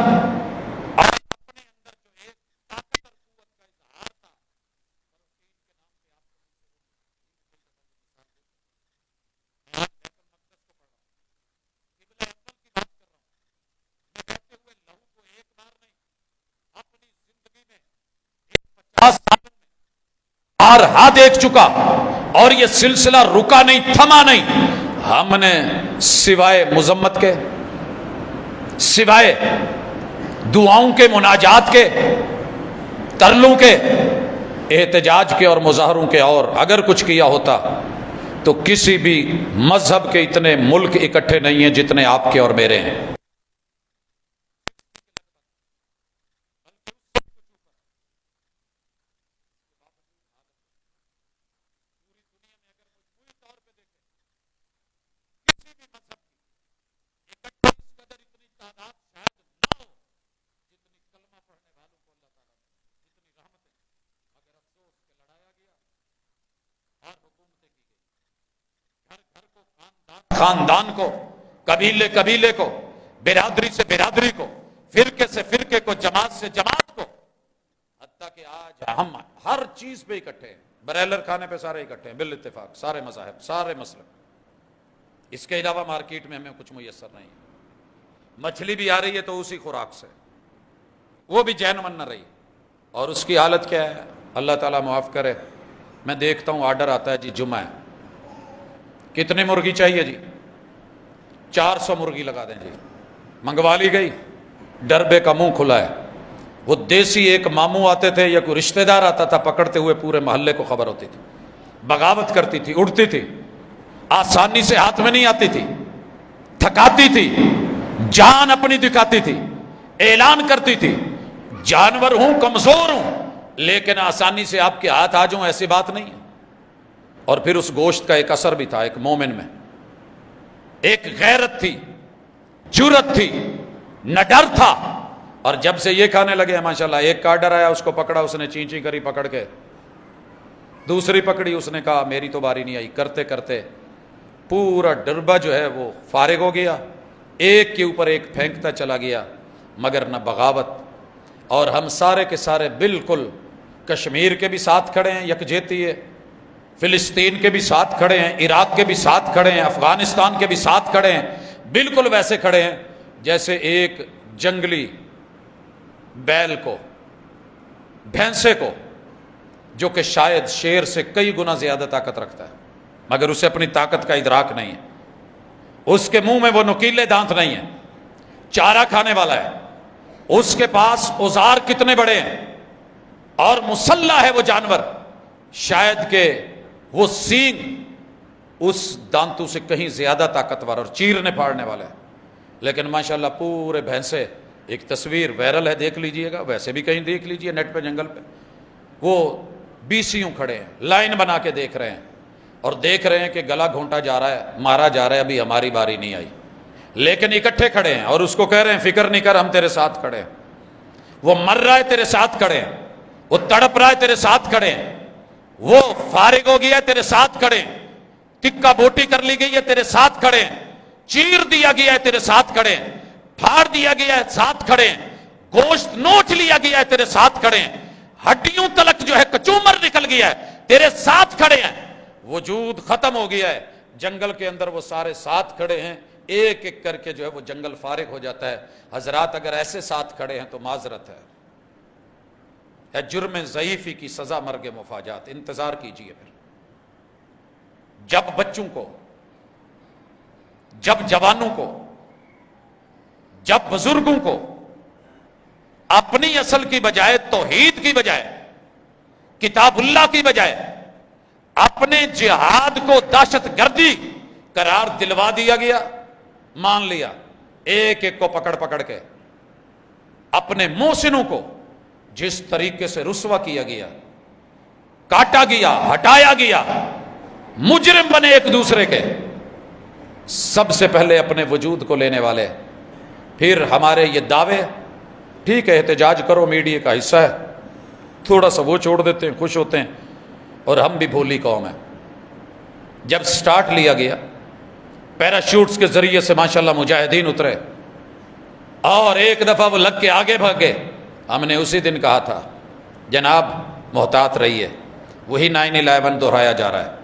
ہاں دیکھ چکا، اور یہ سلسلہ رکا نہیں، تھما نہیں. ہم نے سوائے مذمت کے، سوائے دعاؤں کے، مناجات کے، ترلوں کے، احتجاج کے اور مظاہروں کے، اور اگر کچھ کیا ہوتا تو کسی بھی مذہب کے اتنے ملک اکٹھے نہیں ہیں جتنے آپ کے اور میرے ہیں. خاندان کو، قبیلے قبیلے کو، برادری سے برادری کو، فرقے سے فرقے کو، جماعت سے جماعت کو، حتیٰ کہ آج ہم ہر چیز پہ اکٹھے ہیں. برائلر کھانے پہ سارے اکٹھے ہیں بالاتفاق، سارے مذاہب، سارے مسلک. اس کے علاوہ مارکیٹ میں ہمیں کچھ میسر نہیں. مچھلی بھی آ رہی ہے تو اسی خوراک سے، وہ بھی جینون نہ رہی. اور اس کی حالت کیا ہے؟ اللہ تعالیٰ معاف کرے. میں دیکھتا ہوں آرڈر آتا ہے جی جمعہ ہے، کتنے مرغی چاہیے جی؟ 400 مرغی لگا دیں جی. منگوا لی گئی، ڈربے کا منہ کھلا ہے. وہ دیسی ایک ماموں آتے تھے یا کوئی رشتہ دار آتا تھا پکڑتے ہوئے، پورے محلے کو خبر ہوتی تھی. بغاوت کرتی تھی، اڑتی تھی، آسانی سے ہاتھ میں نہیں آتی تھی، تھکاتی تھی، جان اپنی دکھاتی تھی، اعلان کرتی تھی جانور ہوں، کمزور ہوں، لیکن آسانی سے آپ کے ہاتھ آ جاؤں ایسی بات نہیں ہے. اور پھر اس گوشت کا ایک اثر بھی تھا ایک مومن میں، ایک غیرت تھی، جرت تھی، نہ ڈر تھا. اور جب سے یہ کھانے لگے ماشاءاللہ، ایک کا آرڈر آیا، اس کو پکڑا، اس نے چین چین کری پکڑ کے، دوسری پکڑی، اس نے کہا میری تو باری نہیں آئی. کرتے کرتے پورا ڈربہ جو ہے وہ فارغ ہو گیا، ایک کے اوپر ایک پھینکتا چلا گیا، مگر نہ بغاوت. اور ہم سارے کے سارے بالکل کشمیر کے بھی ساتھ کھڑے ہیں، یکجہتی ہے، فلسطین کے بھی ساتھ کھڑے ہیں، عراق کے بھی ساتھ کھڑے ہیں، افغانستان کے بھی ساتھ کھڑے ہیں. بالکل ویسے کھڑے ہیں جیسے ایک جنگلی بیل کو، بھینسے کو، جو کہ شاید شیر سے کئی گنا زیادہ طاقت رکھتا ہے، مگر اسے اپنی طاقت کا ادراک نہیں ہے. اس کے منہ میں وہ نکیلے دانت نہیں ہیں، چارہ کھانے والا ہے. اس کے پاس اوزار کتنے بڑے ہیں، اور مسلح ہے وہ جانور، شاید کہ وہ سینگ اس دانتوں سے کہیں زیادہ طاقتور اور چیرنے پھاڑنے والا ہے. لیکن ماشاءاللہ پورے بھینسے، ایک تصویر وائرل ہے، دیکھ لیجئے گا، ویسے بھی کہیں دیکھ لیجئے نیٹ پہ، جنگل پہ، وہ بیسیوں کھڑے ہیں، لائن بنا کے دیکھ رہے ہیں، اور دیکھ رہے ہیں کہ گلا گھونٹا جا رہا ہے، مارا جا رہا ہے، ابھی ہماری باری نہیں آئی. لیکن اکٹھے کھڑے ہیں اور اس کو کہہ رہے ہیں فکر نہیں کر، ہم تیرے ساتھ کھڑے ہیں. وہ مر رہا ہے تیرے ساتھ کھڑے ہیں، وہ تڑپ رہا ہے تیرے ساتھ کھڑے ہیں، وہ فارغ ہو گیا ہے تیرے ساتھ کھڑے ہیں، ٹکا بوٹی کر لی گئی ہے تیرے ساتھ کھڑے ہیں، چیر دیا گیا ہے تیرے ساتھ کھڑے ہیں، پھاڑ دیا گیا ہے ساتھ کھڑے ہیں، گوشت نوچ لیا گیا ہے تیرے ساتھ کھڑے ہیں، ہڈیوں تلک جو ہے کچومر نکل گیا ہے تیرے ساتھ کھڑے ہیں. وجود ختم ہو گیا ہے، جنگل کے اندر وہ سارے ساتھ کھڑے ہیں، ایک ایک کر کے جو ہے وہ جنگل فارغ ہو جاتا ہے. حضرات اگر ایسے ساتھ کھڑے ہیں تو معذرت ہے، جرم ضعیفی کی سزا مرگ مفاجات. انتظار کیجئے پھر جب بچوں کو، جب جوانوں کو، جب بزرگوں کو اپنی اصل کی بجائے، توحید کی بجائے، کتاب اللہ کی بجائے اپنے جہاد کو دہشت گردی قرار دلوا دیا گیا، مان لیا، ایک ایک کو پکڑ پکڑ کے اپنے محسنوں کو جس طریقے سے رسوا کیا گیا، کاٹا گیا، ہٹایا گیا، مجرم بنے ایک دوسرے کے، سب سے پہلے اپنے وجود کو لینے والے، پھر ہمارے یہ دعوے، ٹھیک ہے احتجاج کرو، میڈیا کا حصہ ہے، تھوڑا سا وہ چھوڑ دیتے ہیں، خوش ہوتے ہیں، اور ہم بھی بھولی قوم ہے۔ جب سٹارٹ لیا گیا، پیراشوٹس کے ذریعے سے ماشاءاللہ مجاہدین اترے، اور ایک دفعہ وہ لگ کے آگے بھاگے، ہم نے اسی دن کہا تھا جناب محتاط رہیے، وہی 9/11 دہرایا جا رہا ہے۔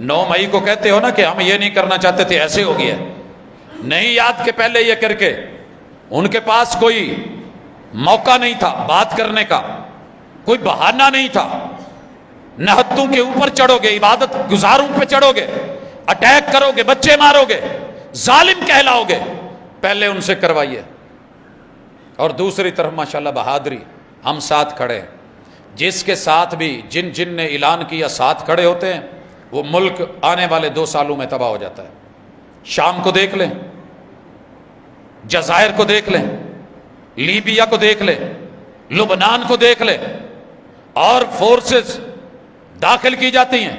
9 مئی کو کہتے ہو نا کہ ہم یہ نہیں کرنا چاہتے تھے، ایسے ہو گیا، نہیں یاد کے پہلے یہ کر کے ان کے پاس کوئی موقع نہیں تھا بات کرنے کا، کوئی بہانہ نہیں تھا، نہتوں کے اوپر چڑھو گے، عبادت گزاروں پہ چڑھو گے، اٹیک کرو گے، بچے مارو گے، ظالم کہلاؤ گے، پہلے ان سے کروائیے۔ اور دوسری طرف ماشاءاللہ بہادری، ہم ساتھ کھڑے ہیں، جس کے ساتھ بھی جن نے اعلان کیا ساتھ کھڑے ہوتے ہیں، وہ ملک آنے والے 2 سالوں میں تباہ ہو جاتا ہے۔ شام کو دیکھ لیں، جزائر کو دیکھ لیں، لیبیا کو دیکھ لیں، لبنان کو دیکھ لیں، اور فورسز داخل کی جاتی ہیں،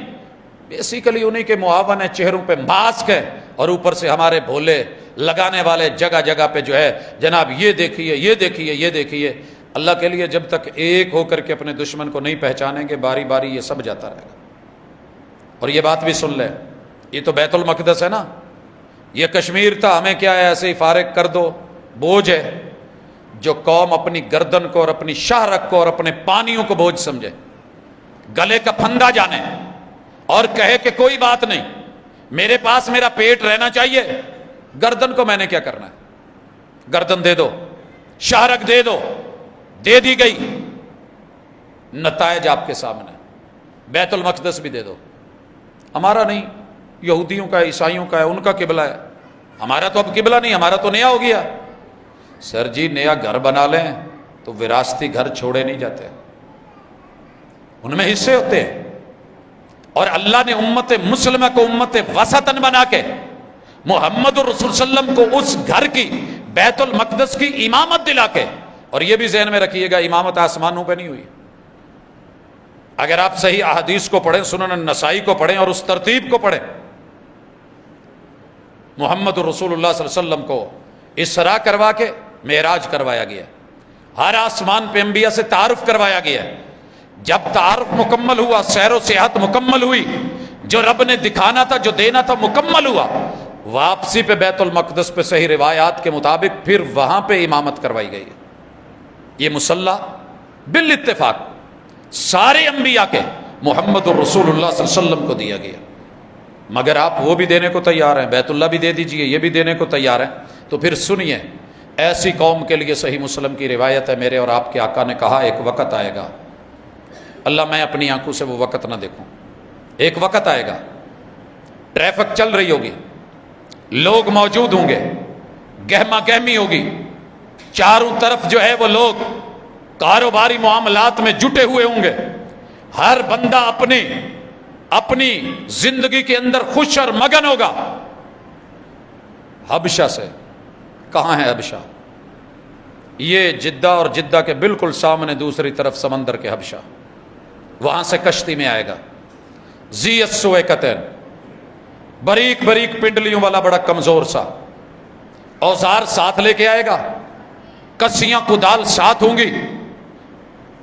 بیسیکلی انہی کے معاون ہیں، چہروں پہ ماسک ہے، اور اوپر سے ہمارے بھولے لگانے والے جگہ جگہ پہ جو ہے جناب یہ دیکھیے، یہ دیکھیے، یہ دیکھیے۔ اللہ کے لیے جب تک ایک ہو کر کے اپنے دشمن کو نہیں پہچانیں گے، باری باری یہ سب جاتا رہے گا۔ اور یہ بات بھی سن لیں، یہ تو بیت المقدس ہے نا، یہ کشمیر تھا، ہمیں کیا ہے، ایسے ہی فارغ کر دو، بوجھ ہے۔ جو قوم اپنی گردن کو اور اپنی شہرت کو اور اپنے پانیوں کو بوجھ سمجھے، گلے کا پھندا جانے، اور کہے کہ کوئی بات نہیں، میرے پاس میرا پیٹ رہنا چاہیے، گردن کو میں نے کیا کرنا ہے، گردن دے دو، شہرت دے دو، دے دی گئی، نتائج آپ کے سامنے، بیت المقدس بھی دے دو، ہمارا نہیں، یہودیوں کا ہے، عیسائیوں کا ہے، ان کا قبلہ ہے، ہمارا تو اب قبلہ نہیں، ہمارا تو نیا ہو گیا۔ سر جی نیا گھر بنا لیں تو وراثتی گھر چھوڑے نہیں جاتے، ان میں حصے ہوتے ہیں، اور اللہ نے امت مسلمہ کو امت وسطن بنا کے محمد الرسول صلی اللہ علیہ وسلم کو اس گھر کی، بیت المقدس کی امامت دلا کے، اور یہ بھی ذہن میں رکھیے گا امامت آسمانوں پہ نہیں ہوئی۔ اگر آپ صحیح احادیث کو پڑھیں، سنن النسائی کو پڑھیں اور اس ترتیب کو پڑھیں، محمد الرسول اللہ صلی اللہ علیہ وسلم کو اسراء کروا کے معراج کروایا گیا، ہر آسمان پہ انبیاء سے تعارف کروایا گیا۔ جب تعارف مکمل ہوا، سیر و سیاحت مکمل ہوئی، جو رب نے دکھانا تھا، جو دینا تھا مکمل ہوا، واپسی پہ بیت المقدس پہ صحیح روایات کے مطابق پھر وہاں پہ امامت کروائی گئی۔ یہ مصلی بالاتفاق سارے انبیاء کے محمد الرسول اللہ صلی اللہ علیہ وسلم کو دیا گیا، مگر آپ وہ بھی دینے کو تیار ہیں، بیت اللہ بھی دے دیجئے، یہ بھی دینے کو تیار ہیں، تو پھر سنیے، ایسی قوم کے لیے صحیح مسلم کی روایت ہے، میرے اور آپ کے آقا نے کہا ایک وقت آئے گا، اللہ میں اپنی آنکھوں سے وہ وقت نہ دیکھوں، ایک وقت آئے گا، ٹریفک چل رہی ہوگی، لوگ موجود ہوں گے، گہما گہمی ہوگی، چاروں طرف جو ہے وہ لوگ کاروباری معاملات میں جٹے ہوئے ہوں گے، ہر بندہ اپنی زندگی کے اندر خوش اور مگن ہوگا۔ حبشہ سے، کہاں ہے حبشہ؟ یہ جدہ، اور جدہ کے بالکل سامنے دوسری طرف سمندر کے حبشہ، وہاں سے کشتی میں آئے گا، ذی السویقتین، باریک باریک پنڈلیوں والا، بڑا کمزور سا، اوزار ساتھ لے کے آئے گا، کسیاں کدال ساتھ ہوں گی،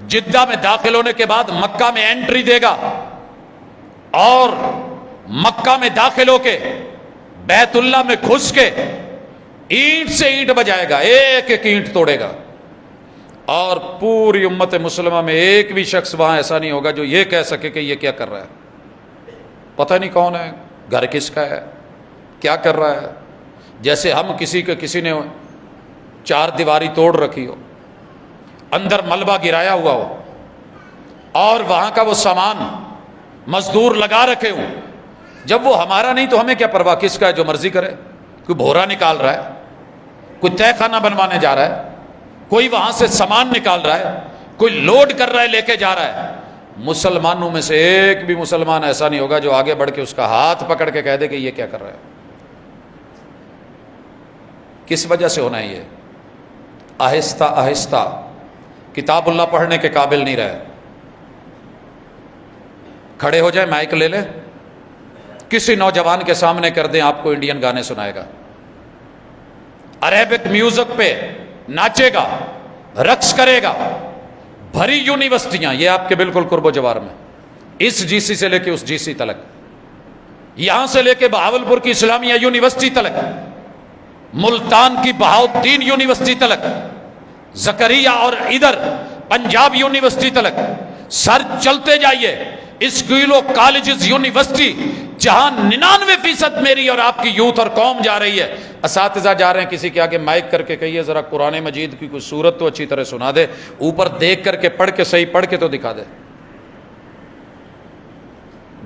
جدہ میں داخل ہونے کے بعد مکہ میں انٹری دے گا، اور مکہ میں داخل ہو کے بیت اللہ میں گھس کے اینٹ سے اینٹ بجائے گا، ایک ایک اینٹ توڑے گا، اور پوری امت مسلمہ میں ایک بھی شخص وہاں ایسا نہیں ہوگا جو یہ کہہ سکے کہ یہ کیا کر رہا ہے، پتہ نہیں کون ہے، گھر کس کا ہے، کیا کر رہا ہے۔ جیسے ہم کسی نے 4 دیواری توڑ رکھی ہو، اندر ملبہ گرایا ہوا ہو، اور وہاں کا وہ سامان مزدور لگا رکھے ہوں، جب وہ ہمارا نہیں تو ہمیں کیا پرواہ، کس کا ہے، جو مرضی کرے، کوئی بھورا نکال رہا ہے، کوئی تہہ خانہ بنوانے جا رہا ہے، کوئی وہاں سے سامان نکال رہا ہے، کوئی لوڈ کر رہا ہے، لے کے جا رہا ہے، مسلمانوں میں سے ایک بھی مسلمان ایسا نہیں ہوگا جو آگے بڑھ کے اس کا ہاتھ پکڑ کے کہہ دے کہ یہ کیا کر رہا ہے۔ کس وجہ سے ہونا ہے یہ؟ آہستہ آہستہ کتاب اللہ پڑھنے کے قابل نہیں رہے. کھڑے ہو جائیں, مائک لے لیں, کسی نوجوان کے سامنے کر دیں, آپ کو انڈین گانے سنائے گا, عربک میوزک پہ ناچے گا, رقص کرے گا. بھری یونیورسٹیاں, یہ آپ کے بالکل قرب و جوار میں, اس جی سی سے لے کے اس جی سی تلک, یہاں سے لے کے بہاولپور کی اسلامیہ یونیورسٹی تلک, ملتان کی بہاؤالدین یونیورسٹی تلک, زکریا اور ادھر پنجاب یونیورسٹی تلک, سر چلتے جائیے. اسکولوں, کالجز, یونیورسٹی جہاں 99% میری اور آپ کی یوتھ اور قوم جا رہی ہے, اساتذہ جا رہے ہیں, کسی کے آگے مائک کر کے کہیے ذرا قرآن مجید کی کوئی سورت تو اچھی طرح سنا دے, اوپر دیکھ کر کے پڑھ کے صحیح پڑھ کے تو دکھا دے.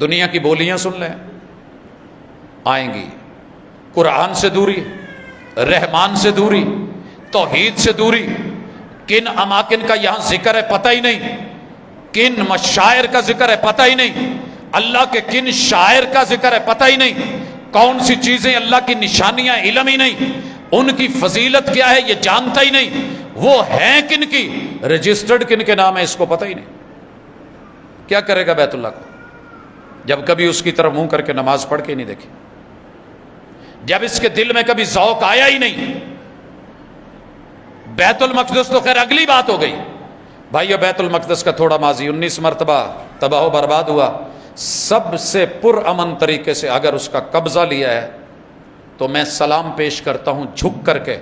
دنیا کی بولیاں سن لیں, آئیں گی. قرآن سے دوری, رحمان سے دوری, توحید سے دوری. کن اماکن کا یہاں ذکر ہے پتہ ہی نہیں, کن مشاعر کا ذکر ہے پتہ ہی نہیں, اللہ کے کن شاعر کا ذکر ہے پتہ ہی نہیں, کون سی چیزیں اللہ کی نشانیاں علم ہی نہیں, ان کی فضیلت کیا ہے یہ جانتا ہی نہیں, وہ ہیں کن کی, رجسٹرڈ کن کے نام ہے اس کو پتہ ہی نہیں. کیا کرے گا بیت اللہ کو جب کبھی اس کی طرف منہ کر کے نماز پڑھ کے نہیں دیکھی, جب اس کے دل میں کبھی ذوق آیا ہی نہیں. بیت المقدس تو خیر اگلی بات ہو گئی بھائیو, بیت المقدس کا تھوڑا ماضی 19 مرتبہ تباہ و برباد ہوا. سب سے پرامن طریقے سے اگر اس کا قبضہ لیا ہے تو میں سلام پیش کرتا ہوں جھک کر کے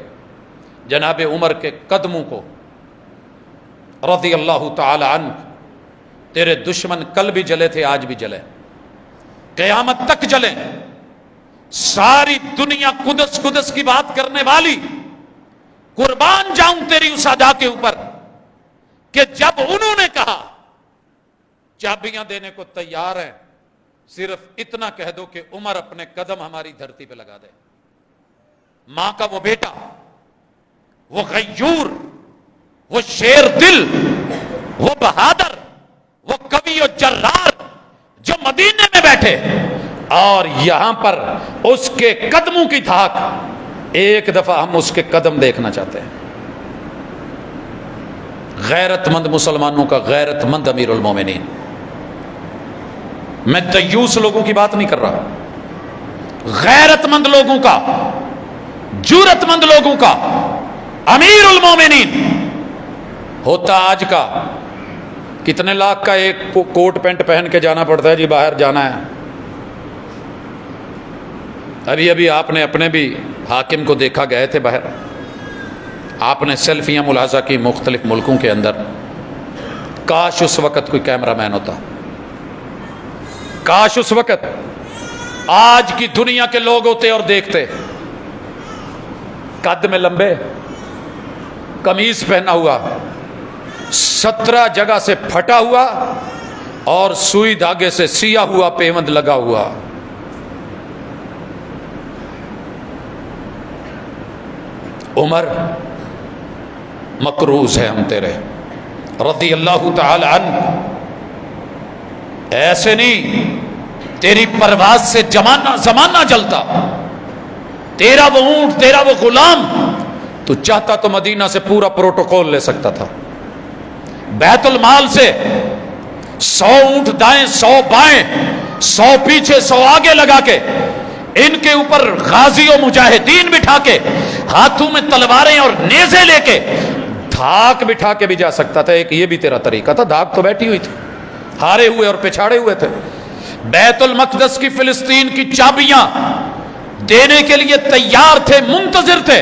جناب عمر کے قدموں کو, رضی اللہ تعالی عنہ. تیرے دشمن کل بھی جلے تھے, آج بھی جلے, قیامت تک جلیں. ساری دنیا قدس قدس کی بات کرنے والی, قربان جاؤں تیری اس ادا کے اوپر کہ جب انہوں نے کہا چابیاں دینے کو تیار ہیں, صرف اتنا کہہ دو کہ عمر اپنے قدم ہماری دھرتی پہ لگا دے. ماں کا وہ بیٹا, وہ غیور, وہ شیر دل, وہ بہادر, وہ کبھی و جرار جو مدینے میں بیٹھے اور یہاں پر اس کے قدموں کی دھاک, ایک دفعہ ہم اس کے قدم دیکھنا چاہتے ہیں. غیرت مند مسلمانوں کا غیرت مند امیر المومنین. میں دیوس لوگوں کی بات نہیں کر رہا, غیرت مند لوگوں کا, جرأت مند لوگوں کا امیر المومنین. ہوتا آج کا کتنے لاکھ کا ایک کوٹ پینٹ پہن کے جانا پڑتا ہے جی, باہر جانا ہے. ابھی ابھی آپ نے اپنے بھی حاکم کو دیکھا, گئے تھے باہر, آپ نے سیلفیاں ملاحظہ کی مختلف ملکوں کے اندر. کاش اس وقت کوئی کیمرہ مین ہوتا, کاش اس وقت آج کی دنیا کے لوگ ہوتے اور دیکھتے. قد میں لمبے, قمیض پہنا ہوا, 17 جگہ سے پھٹا ہوا اور سوئی دھاگے سے سیا ہوا پیوند لگا ہوا. عمر مقروض ہے ہم تیرے, رضی اللہ تعالی عنہ. ایسے نہیں, تیری پرواز سے زمانہ جلتا. تیرا وہ اونٹ, تیرا وہ غلام, تو چاہتا تو مدینہ سے پورا پروٹوکول لے سکتا تھا. بیت المال سے 100 اونٹ دائیں 100 بائیں, 100 پیچھے 100 آگے لگا کے, ان کے اوپر غازی و مجاہدین بٹھا کے, ہاتھوں میں تلواریں اور نیزے لے کے, دھاک بٹھا کے بھی جا سکتا تھا. ایک یہ بھی تیرا طریقہ تھا. دھاک تو بیٹھی ہوئی تھی, ہارے ہوئے اور پچھاڑے ہوئے تھے. بیت المقدس کی, فلسطین کی چابیاں دینے کے لیے تیار تھے, منتظر تھے.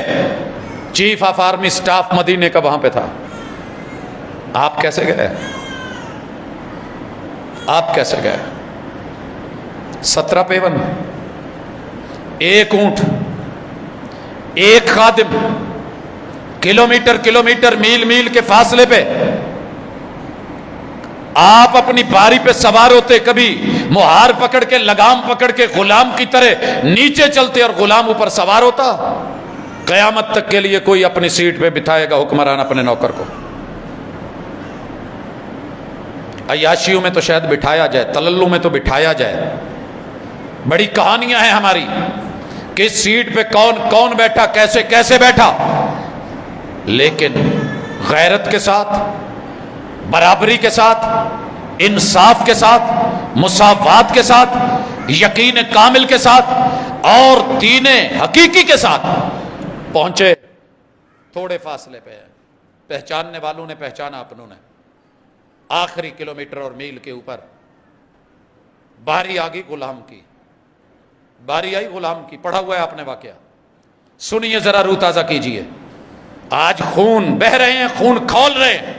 چیف آف آرمی سٹاف مدینے کا وہاں پہ تھا. آپ کیسے گئے, آپ کیسے گئے؟ 17 پیون, ایک اونٹ, ایک خادم, کلومیٹر میل کے فاصلے پہ آپ اپنی باری پہ سوار ہوتے. کبھی مہار پکڑ کے, لگام پکڑ کے غلام کی طرح نیچے چلتے اور غلام اوپر سوار ہوتا. قیامت تک کے لیے کوئی اپنی سیٹ پہ بٹھائے گا حکمران اپنے نوکر کو. عیاشیوں میں تو شاید بٹھایا جائے, تللو میں تو بٹھایا جائے. بڑی کہانیاں ہیں ہماری, کس سیٹ پہ کون کون بیٹھا, کیسے کیسے بیٹھا. لیکن غیرت کے ساتھ، برابری کے ساتھ، انصاف کے ساتھ، مساوات کے ساتھ، یقین کامل کے ساتھ اور دین حقیقی کے ساتھ پہنچے۔ تھوڑے فاصلے پہ ہے، پہچاننے والوں نے پہچانا، اپنوں نے۔ آخری کلومیٹر اور میل کے اوپر باری آ گئی غلام کی، باری آئی غلام کی۔ پڑھا ہوا ہے آپ نے واقعہ، سنیے ذرا، روح تازہ کیجئے۔ آج خون بہ رہے ہیں، خون کھول رہے ہیں،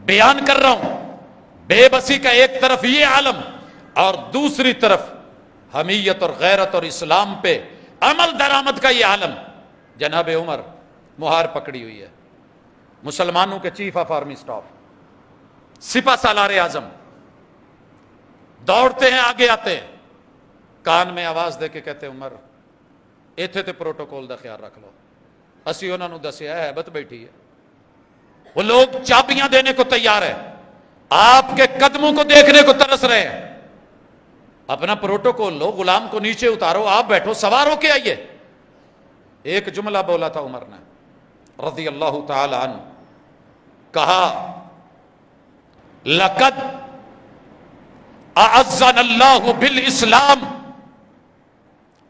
بیان کر رہا ہوں۔ بے بسی کا ایک طرف یہ عالم اور دوسری طرف حمیت اور غیرت اور اسلام پہ عمل درآمد کا یہ عالم۔ جناب عمر مہار پکڑی ہوئی ہے، مسلمانوں کے چیف آف آرمی اسٹاف، سپہ سالار اعظم، دوڑتے ہیں، آگے آتے ہیں، کان میں آواز دے کے کہتے ہیں عمر ایتھے تے پروٹوکول دا خیال رکھ لو۔ اسی انہوں نے دسیا ہے، ہیبت بیٹھی ہے، وہ لوگ چابیاں دینے کو تیار ہے، آپ کے قدموں کو دیکھنے کو ترس رہے ہیں۔ اپنا پروٹوکول لو، غلام کو نیچے اتارو، آپ بیٹھو، سوار ہو کے آئیے۔ ایک جملہ بولا تھا عمر نے رضی اللہ تعالی عنہ، کہا لقد اعزنا اللہ بالاسلام،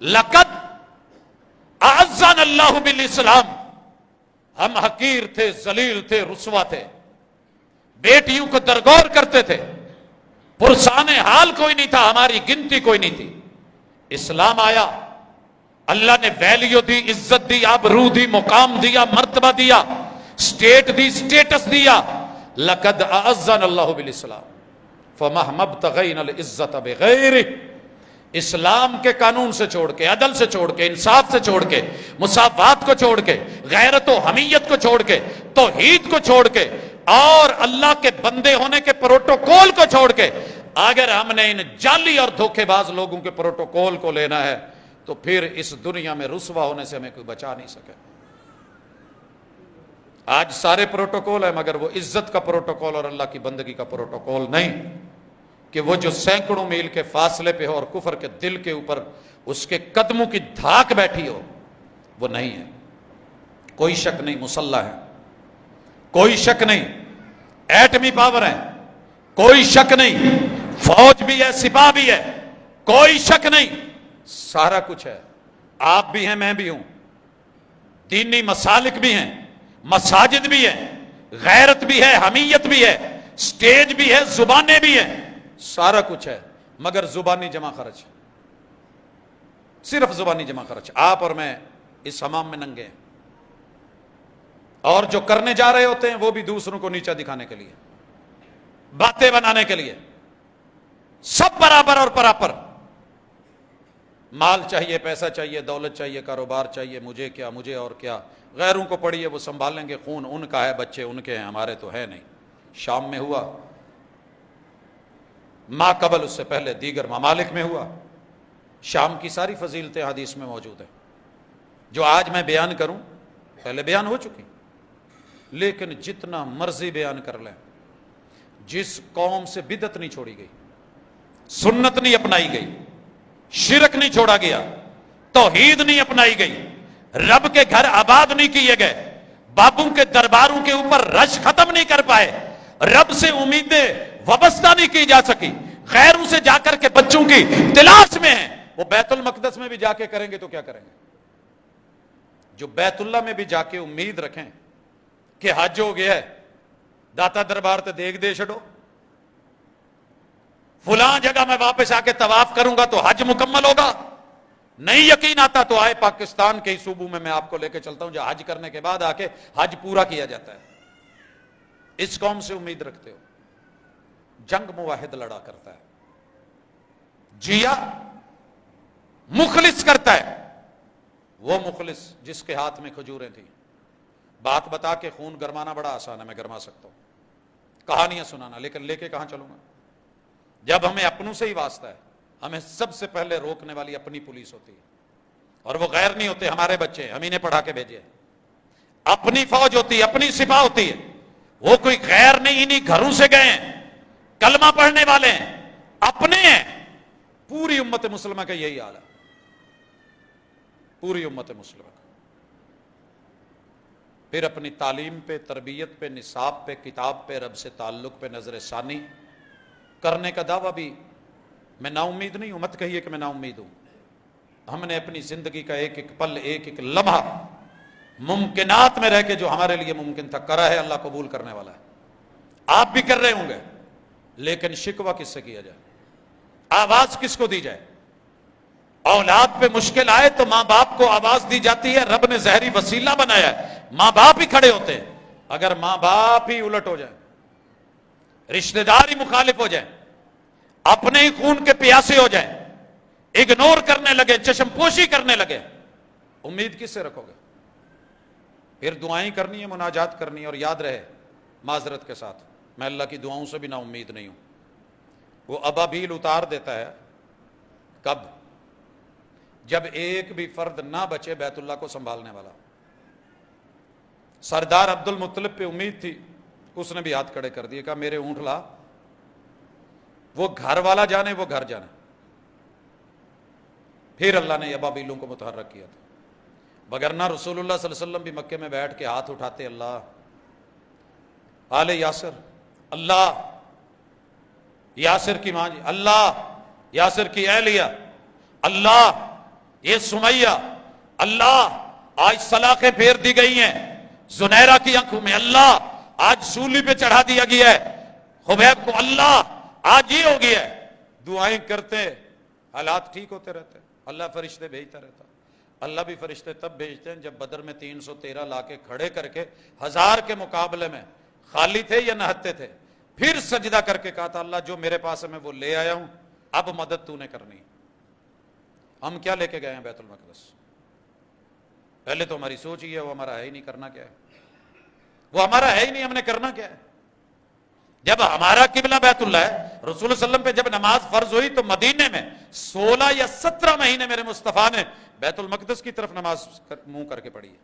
لقد اعزنا اللہ بالاسلام۔ ہم حقیر تھے، ذلیل تھے، رسوا تھے، بیٹیوں کو درگور کرتے تھے، پرسان حال کوئی نہیں تھا، ہماری گنتی کوئی نہیں تھی۔ اسلام آیا، اللہ نے ویلیو دی، عزت دی، آبرو دی، مقام دیا، مرتبہ دیا، سٹیٹ دی، سٹیٹس دیا۔ لقد اعزنا اللہ بالاسلام فمہما ابتغینا العزت بغیرہ۔ اسلام کے قانون سے چھوڑ کے، عدل سے چھوڑ کے، انصاف سے چھوڑ کے، مساوات کو چھوڑ کے، غیرت و حمیت کو چھوڑ کے، توحید کو چھوڑ کے اور اللہ کے بندے ہونے کے پروٹوکول کو چھوڑ کے، اگر ہم نے ان جعلی اور دھوکے باز لوگوں کے پروٹوکول کو لینا ہے تو پھر اس دنیا میں رسوا ہونے سے ہمیں کوئی بچا نہیں سکے۔ آج سارے پروٹوکول ہیں مگر وہ عزت کا پروٹوکول اور اللہ کی بندگی کا پروٹوکول نہیں، کہ وہ جو سینکڑوں میل کے فاصلے پہ ہو اور کفر کے دل کے اوپر اس کے قدموں کی دھاک بیٹھی ہو، وہ نہیں ہے۔ کوئی شک نہیں مسلح ہے، کوئی شک نہیں ایٹمی پاور ہے، کوئی شک نہیں فوج بھی ہے، سپاہ بھی ہے، کوئی شک نہیں، سارا کچھ ہے۔ آپ بھی ہیں، میں بھی ہوں، دینی مسالک بھی ہیں، مساجد بھی ہیں، غیرت بھی ہے، حمیت بھی ہے، سٹیج بھی ہے، زبانیں بھی ہیں، سارا کچھ ہے، مگر زبانی جمع خرچ، صرف زبانی جمع خرچ۔ آپ اور میں اس حمام میں ننگے ہیں، اور جو کرنے جا رہے ہوتے ہیں وہ بھی دوسروں کو نیچا دکھانے کے لیے، باتیں بنانے کے لیے، سب برابر اور پراپر۔ مال چاہیے، پیسہ چاہیے، دولت چاہیے، کاروبار چاہیے، مجھے کیا، مجھے اور کیا، غیروں کو پڑھیے وہ سنبھالیں گے، خون ان کا ہے، بچے ان کے ہیں، ہمارے تو ہے نہیں۔ شام میں ہوا، ما قبل اس سے پہلے دیگر ممالک میں ہوا۔ شام کی ساری فضیلتیں حدیث میں موجود ہیں، جو آج میں بیان کروں پہلے بیان ہو چکی، لیکن جتنا مرضی بیان کر لیں، جس قوم سے بدعت نہیں چھوڑی گئی، سنت نہیں اپنائی گئی، شرک نہیں چھوڑا گیا، توحید نہیں اپنائی گئی، رب کے گھر آباد نہیں کیے گئے، بابوں کے درباروں کے اوپر رش ختم نہیں کر پائے، رب سے امیدیں وابستہ نہیں کی جا سکی، غیروں سے جا کر کے بچوں کی تلاش میں ہیں، وہ بیت المقدس میں بھی جا کے کریں گے تو کیا کریں گے؟ جو بیت اللہ میں بھی جا کے امید رکھیں کہ حج ہو گیا ہے، داتا دربار تے دیکھ دے چھڑو، فلاں جگہ میں واپس آ کے طواف کروں گا تو حج مکمل ہوگا، نہیں یقین آتا تو آئے پاکستان کے ہی صوبوں میں آپ کو لے کے چلتا ہوں، جو حج کرنے کے بعد آ کے حج پورا کیا جاتا ہے۔ اس قوم سے امید رکھتے ہو؟ جنگ مواحد لڑا کرتا ہے، جیا مخلص کرتا ہے، وہ مخلص جس کے ہاتھ میں کھجوریں تھیں۔ بات بتا کے خون گرمانا بڑا آسان ہے، میں گرما سکتا ہوں، کہانیاں سنانا، لیکن لے کے کہاں چلوں گا؟ جب ہمیں اپنوں سے ہی واسطہ ہے، ہمیں سب سے پہلے روکنے والی اپنی پولیس ہوتی ہے، اور وہ غیر نہیں ہوتے، ہمارے بچے ہیں، ہم انہیں پڑھا کے بھیجے۔ اپنی فوج ہوتی ہے، اپنی سپاہ ہوتی ہے، وہ کوئی غیر نہیں، انہیں گھروں سے گئے ہیں، کلمہ پڑھنے والے ہیں، اپنے ہیں۔ پوری امت مسلمہ کا یہی حال ہے، پوری امت مسلمہ کا۔ پھر اپنی تعلیم پہ، تربیت پہ، نصاب پہ، کتاب پہ، رب سے تعلق پہ نظر ثانی کرنے کا دعویٰ بھی. میں نا امید نہیں ہوں، مت کہیے کہ میں نا امید ہوں. ہم نے اپنی زندگی کا ایک ایک پل، ایک ایک لمحہ ممکنات میں رہ کے جو ہمارے لیے ممکن تھا کرا ہے. اللہ قبول کرنے والا ہے. آپ بھی کر رہے ہوں گے، لیکن شکوہ کس سے کیا جائے؟ آواز کس کو دی جائے؟ اولاد پہ مشکل آئے تو ماں باپ کو آواز دی جاتی ہے. رب نے ظاہری وسیلہ بنایا ہے، ماں باپ ہی کھڑے ہوتے ہیں. اگر ماں باپ ہی الٹ ہو جائیں، رشتہ دار ہی مخالف ہو جائیں، اپنے ہی خون کے پیاسے ہو جائیں، اگنور کرنے لگے، چشم پوشی کرنے لگے، امید کس سے رکھو گے؟ پھر دعائیں کرنی ہے، مناجات کرنی ہے. اور یاد رہے معذرت کے ساتھ، میں اللہ کی دعاؤں سے بھی نا امید نہیں ہوں. وہ ابابیل اتار دیتا ہے کب؟ جب ایک بھی فرد نہ بچے بیت اللہ کو سنبھالنے والا. سردار عبد المطلب پہ امید تھی، اس نے بھی ہاتھ کھڑے کر دیے، کہا میرے اونٹ لا. وہ گھر والا جانے، وہ گھر جانے. پھر اللہ نے ابابیلوں کو متحرک کیا تھا. وگرنہ رسول اللہ صلی اللہ علیہ وسلم بھی مکے میں بیٹھ کے ہاتھ اٹھاتے، اللہ آل یاسر، اللہ یاسر کی ماں جی، اللہ یاسر کی اہلیہ، اللہ یہ سمیہ، اللہ آج سلاخیں پھیر دی گئی ہیں زنیرہ کی آنکھوں میں، اللہ آج سولی پہ چڑھا دیا گیا ہے خبیب کو، اللہ آج یہ ہو گیا ہے. دعائیں کرتے، حالات ٹھیک ہوتے رہتے. اللہ فرشتے بھیجتا رہتا. اللہ بھی فرشتے تب بھیجتے ہیں جب بدر میں 313 لا کے کھڑے کر کے 1000 کے مقابلے میں خالی تھے یا نہتے تھے، پھر سجدہ کر کے کہا تھا اللہ جو میرے پاس ہے میں وہ لے آیا ہوں، اب مدد تو نے کرنی. ہم کیا لے کے گئے ہیں بیت المقدس؟ پہلے تو ہماری سوچ ہی ہے وہ ہمارا ہے ہی نہیں، کرنا کیا ہے؟ وہ ہمارا ہے ہی نہیں، ہم نے کرنا کیا ہے؟ جب ہمارا قبلہ بیت اللہ ہے، رسول اللہ صلی اللہ علیہ وسلم پہ جب نماز فرض ہوئی تو مدینے میں 16 یا 17 مہینے میرے مصطفیٰ نے بیت المقدس کی طرف نماز منہ کر کے پڑھی ہے.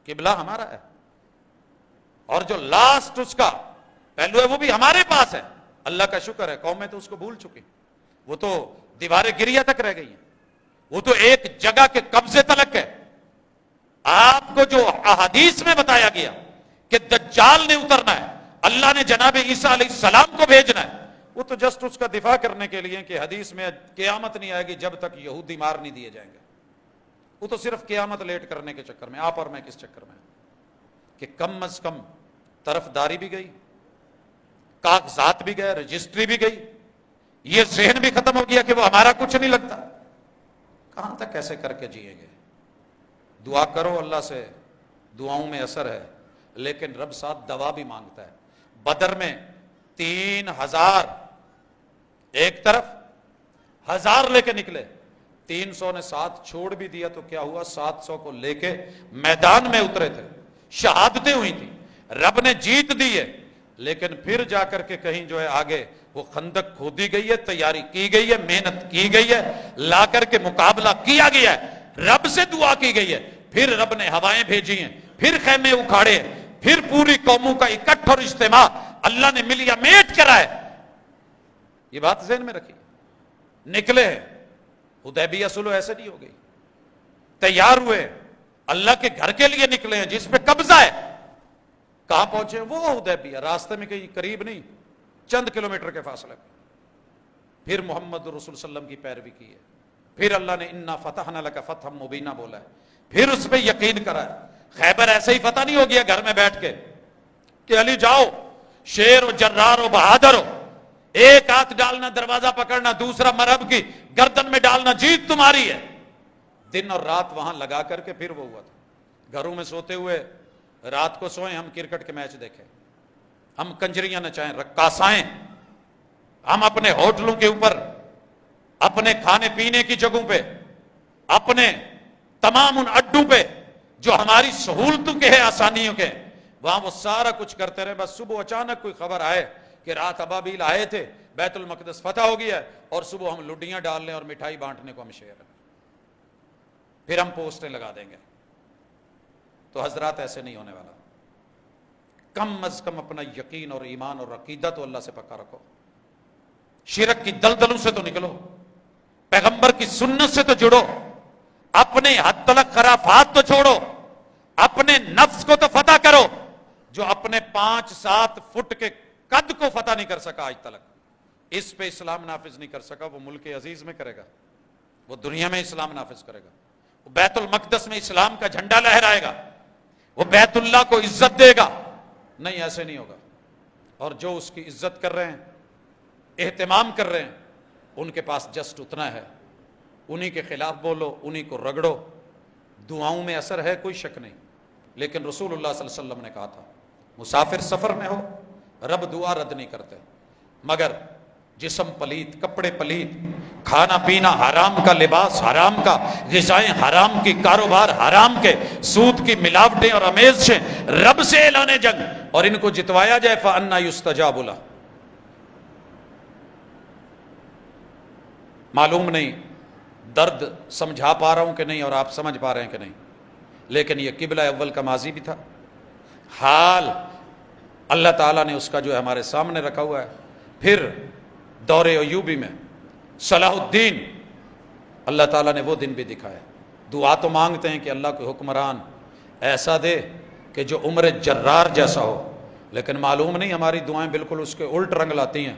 قبلہ ہمارا ہے، اور جو لاسٹ اس کا پہلو ہے وہ بھی ہمارے پاس ہے. اللہ کا شکر ہے قومیں تو اس کو بھول چکی، وہ تو دیواریں گریا تک رہ گئی ہیں، وہ تو ایک جگہ کے قبضے تلک ہے. آپ کو جو احادیث میں بتایا گیا کہ دجال نے اترنا ہے، اللہ نے جناب عیسیٰ علیہ السلام کو بھیجنا ہے، وہ تو جسٹ اس کا دفاع کرنے کے لیے کہ حدیث میں قیامت نہیں آئے گی جب تک یہودی مار نہیں دیے جائیں گے. وہ تو صرف قیامت لیٹ کرنے کے چکر میں. آپ اور میں کس چکر میں کہ کم از کم طرفداری بھی گئی، کاغذات بھی گئے، رجسٹری بھی گئی، یہ ذہن بھی ختم ہو گیا کہ وہ ہمارا کچھ نہیں لگتا. کہاں تک کیسے کر کے جئیں گے؟ دعا کرو اللہ سے، دعاؤں میں اثر ہے، لیکن رب ساتھ دوا بھی مانگتا ہے. بدر میں 3000 ایک طرف 1000 لے کے نکلے، 300 نے ساتھ چھوڑ بھی دیا تو کیا ہوا؟ 700 کو لے کے میدان میں اترے تھے. شہادتیں ہوئی تھی، رب نے جیت دی ہے، لیکن پھر جا کر کے کہیں جو ہے آگے وہ خندق کھودی گئی ہے، تیاری کی گئی ہے، محنت کی گئی ہے، لا کر کے مقابلہ کیا گیا ہے، رب سے دعا کی گئی ہے، پھر رب نے ہوائیں بھیجی ہیں، پھر خیمے اکھاڑے ہیں، پھر پوری قوموں کا اکٹھ اور اجتماع اللہ نے ملیا میٹ کرا ہے. یہ بات ذہن میں رکھی. نکلے ہیں، حدیبیہ صلح ایسے نہیں ہو گئی، تیار ہوئے، اللہ کے گھر کے لیے نکلے ہیں جس پہ قبضہ ہے. کہاں پہنچے؟ وہ حدیبیہ، راستے میں کہیں قریب نہیں، چند کلومیٹر کے فاصلے پہ. پھر محمد رسول صلی اللہ علیہ وسلم کی پیروی کی ہے، پھر اللہ نے انا فتحنا لک فتحا مبینا بولا ہے، پھر اس پہ یقین کرا ہے. خیبر ایسے ہی فتح نہیں ہو گیا گھر میں بیٹھ کے کہ علی جاؤ، شیر و جرار و بہادر ہو، ایک ہاتھ ڈالنا دروازہ پکڑنا، دوسرا مرہب کی گردن میں ڈالنا، جیت تمہاری ہے. دن اور رات وہاں لگا کر کے پھر وہ ہوا تھا. گھروں میں سوتے ہوئے رات کو سوئیں، ہم کرکٹ کے میچ دیکھیں، ہم کنجریاں نچائیں، رقاصائیں، ہم اپنے ہوٹلوں کے اوپر، اپنے کھانے پینے کی جگہوں پہ، اپنے تمام ان اڈوں پہ جو ہماری سہولتوں کے ہیں، آسانیوں کے، وہاں وہ سارا کچھ کرتے رہے. بس صبح اچانک کوئی خبر آئے کہ رات ابابیل آئے تھے، بیت المقدس فتح ہو گیا ہے، اور صبح ہم لڈیاں ڈال لیں اور مٹھائی بانٹنے کو ہم شیر ہیں، پھر ہم پوسٹیں لگا دیں گے. تو حضرات ایسے نہیں ہونے والا. کم از کم اپنا یقین اور ایمان اور عقیدہ تو اللہ سے پکا رکھو. شرک کی دلدلوں سے تو نکلو، پیغمبر کی سنت سے تو جڑو، اپنے حد تلک خرافات تو چھوڑو، اپنے نفس کو تو فتح کرو جو اپنے 5-7 فٹ کے قد کو فتح نہیں کر سکا آج تک، اس پہ اسلام نافذ نہیں کر سکا، وہ ملک عزیز میں کرے گا، وہ دنیا میں اسلام نافذ کرے گا، وہ بیت المقدس میں اسلام کا جھنڈا لہرائے گا، وہ بیت اللہ کو عزت دے گا؟ نہیں، ایسے نہیں ہوگا۔ اور جو اس کی عزت کر رہے ہیں، اہتمام کر رہے ہیں، ان کے پاس جسٹ اتنا ہے، انہی کے خلاف بولو، انہی کو رگڑو، دعاؤں میں اثر ہے، کوئی شک نہیں، لیکن رسول اللہ صلی اللہ علیہ وسلم نے کہا تھا مسافر سفر میں ہو، رب دعا رد نہیں کرتے، مگر جسم پلیت، کپڑے پلیت، کھانا پینا حرام کا، لباس حرام کا، غذائیں حرام کی، کاروبار حرام کے، سود کی ملاوٹیں اور آمیزشیں، رب سے اعلان جنگ، اور ان کو جتوایا جائے فَأَنَّا يُسْتَجَابُ لَهُ۔ معلوم نہیں درد سمجھا پا رہا ہوں کہ نہیں، اور آپ سمجھ پا رہے ہیں کہ نہیں، لیکن یہ قبلہ اول کا ماضی بھی تھا، حال اللہ تعالیٰ نے اس کا جو ہے ہمارے سامنے رکھا ہوا ہے۔ پھر دور ایوبی میں صلاح الدین، اللہ تعالیٰ نے وہ دن بھی دکھایا۔ دعا تو مانگتے ہیں کہ اللہ کو حکمران ایسا دے کہ جو عمر جرار جیسا ہو، لیکن معلوم نہیں ہماری دعائیں بالکل اس کے الٹ رنگ لاتی ہیں۔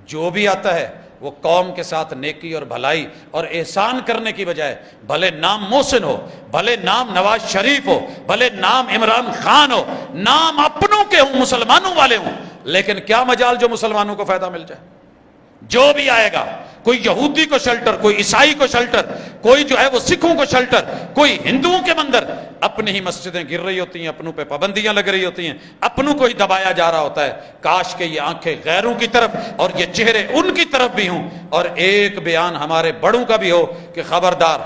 جو بھی آتا ہے وہ قوم کے ساتھ نیکی اور بھلائی اور احسان کرنے کی بجائے، بھلے نام محسن ہو، بھلے نام نواز شریف ہو، بھلے نام عمران خان ہو، نام اپنوں کے ہوں، مسلمانوں والے ہوں، لیکن کیا مجال جو مسلمانوں کو فائدہ مل جائے۔ جو بھی آئے گا، کوئی یہودی کو شیلٹر، کوئی عیسائی کو شیلٹر، کوئی جو ہے وہ سکھوں کو شیلٹر، کوئی ہندوؤں کے مندر، اپنی ہی مسجدیں گر رہی ہوتی ہیں، اپنوں پہ پابندیاں لگ رہی ہوتی ہیں، اپنوں کو ہی دبایا جا رہا ہوتا ہے۔ کاش کہ یہ آنکھیں غیروں کی طرف اور یہ چہرے ان کی طرف بھی ہوں، اور ایک بیان ہمارے بڑوں کا بھی ہو کہ خبردار،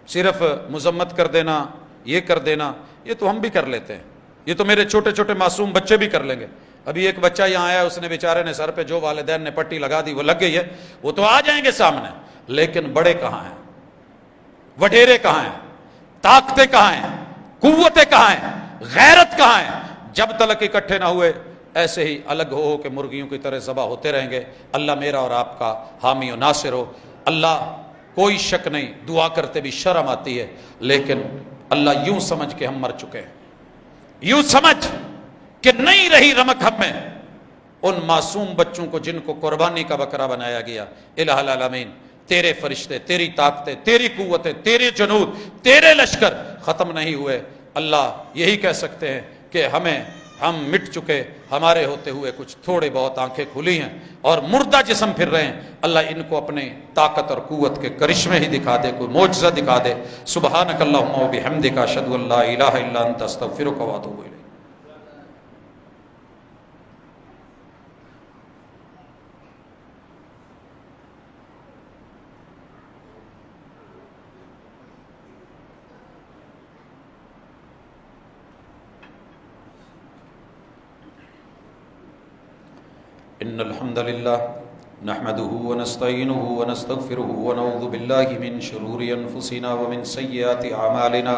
صرف مذمت کر دینا، یہ کر دینا، یہ تو ہم بھی کر لیتے ہیں، یہ تو میرے چھوٹے چھوٹے معصوم بچے بھی کر لیں گے۔ ابھی ایک بچہ یہاں آیا، اس نے بیچارے نے سر پہ جو والدین نے پٹی لگا دی وہ لگ گئی ہے، وہ تو آ جائیں گے سامنے، لیکن بڑے کہاں ہیں، وڈیرے کہاں ہیں، طاقتیں کہاں ہیں، قوتیں کہاں ہیں، غیرت کہاں ہیں؟ جب تلک اکٹھے نہ ہوئے، ایسے ہی الگ ہو کے مرغیوں کی طرح ذبح ہوتے رہیں گے۔ اللہ میرا اور آپ کا حامی و ناصر ہو۔ اللہ، کوئی شک نہیں، دعا کرتے بھی شرم آتی ہے، لیکن اللہ یوں سمجھ کہ ہم مر چکے ہیں، یوں سمجھ کہ نہیں رہی رمق ہم میں، ان معصوم بچوں کو جن کو قربانی کا بکرا بنایا گیا۔ الہ العالمین، تیرے فرشتے، تیری طاقتیں، تیری قوتیں، تیرے جنود، تیرے لشکر ختم نہیں ہوئے۔ اللہ یہی کہہ سکتے ہیں کہ ہم مٹ چکے، ہمارے ہوتے ہوئے کچھ تھوڑے بہت آنکھیں کھلی ہیں اور مردہ جسم پھر رہے ہیں۔ اللہ ان کو اپنے طاقت اور قوت کے کرشمے ہی دکھا دے، کوئی معجزہ دکھا دے۔ سبحانک اللہم و بحمدک، اشہد ان لا الہ الا انت، استغفرک و اتوب الیک۔ ان الحمد للہ نحمده ونستعینه ونستغفره ونعوذ باللہ من شرور انفسنا ومن سیئات اعمالنا،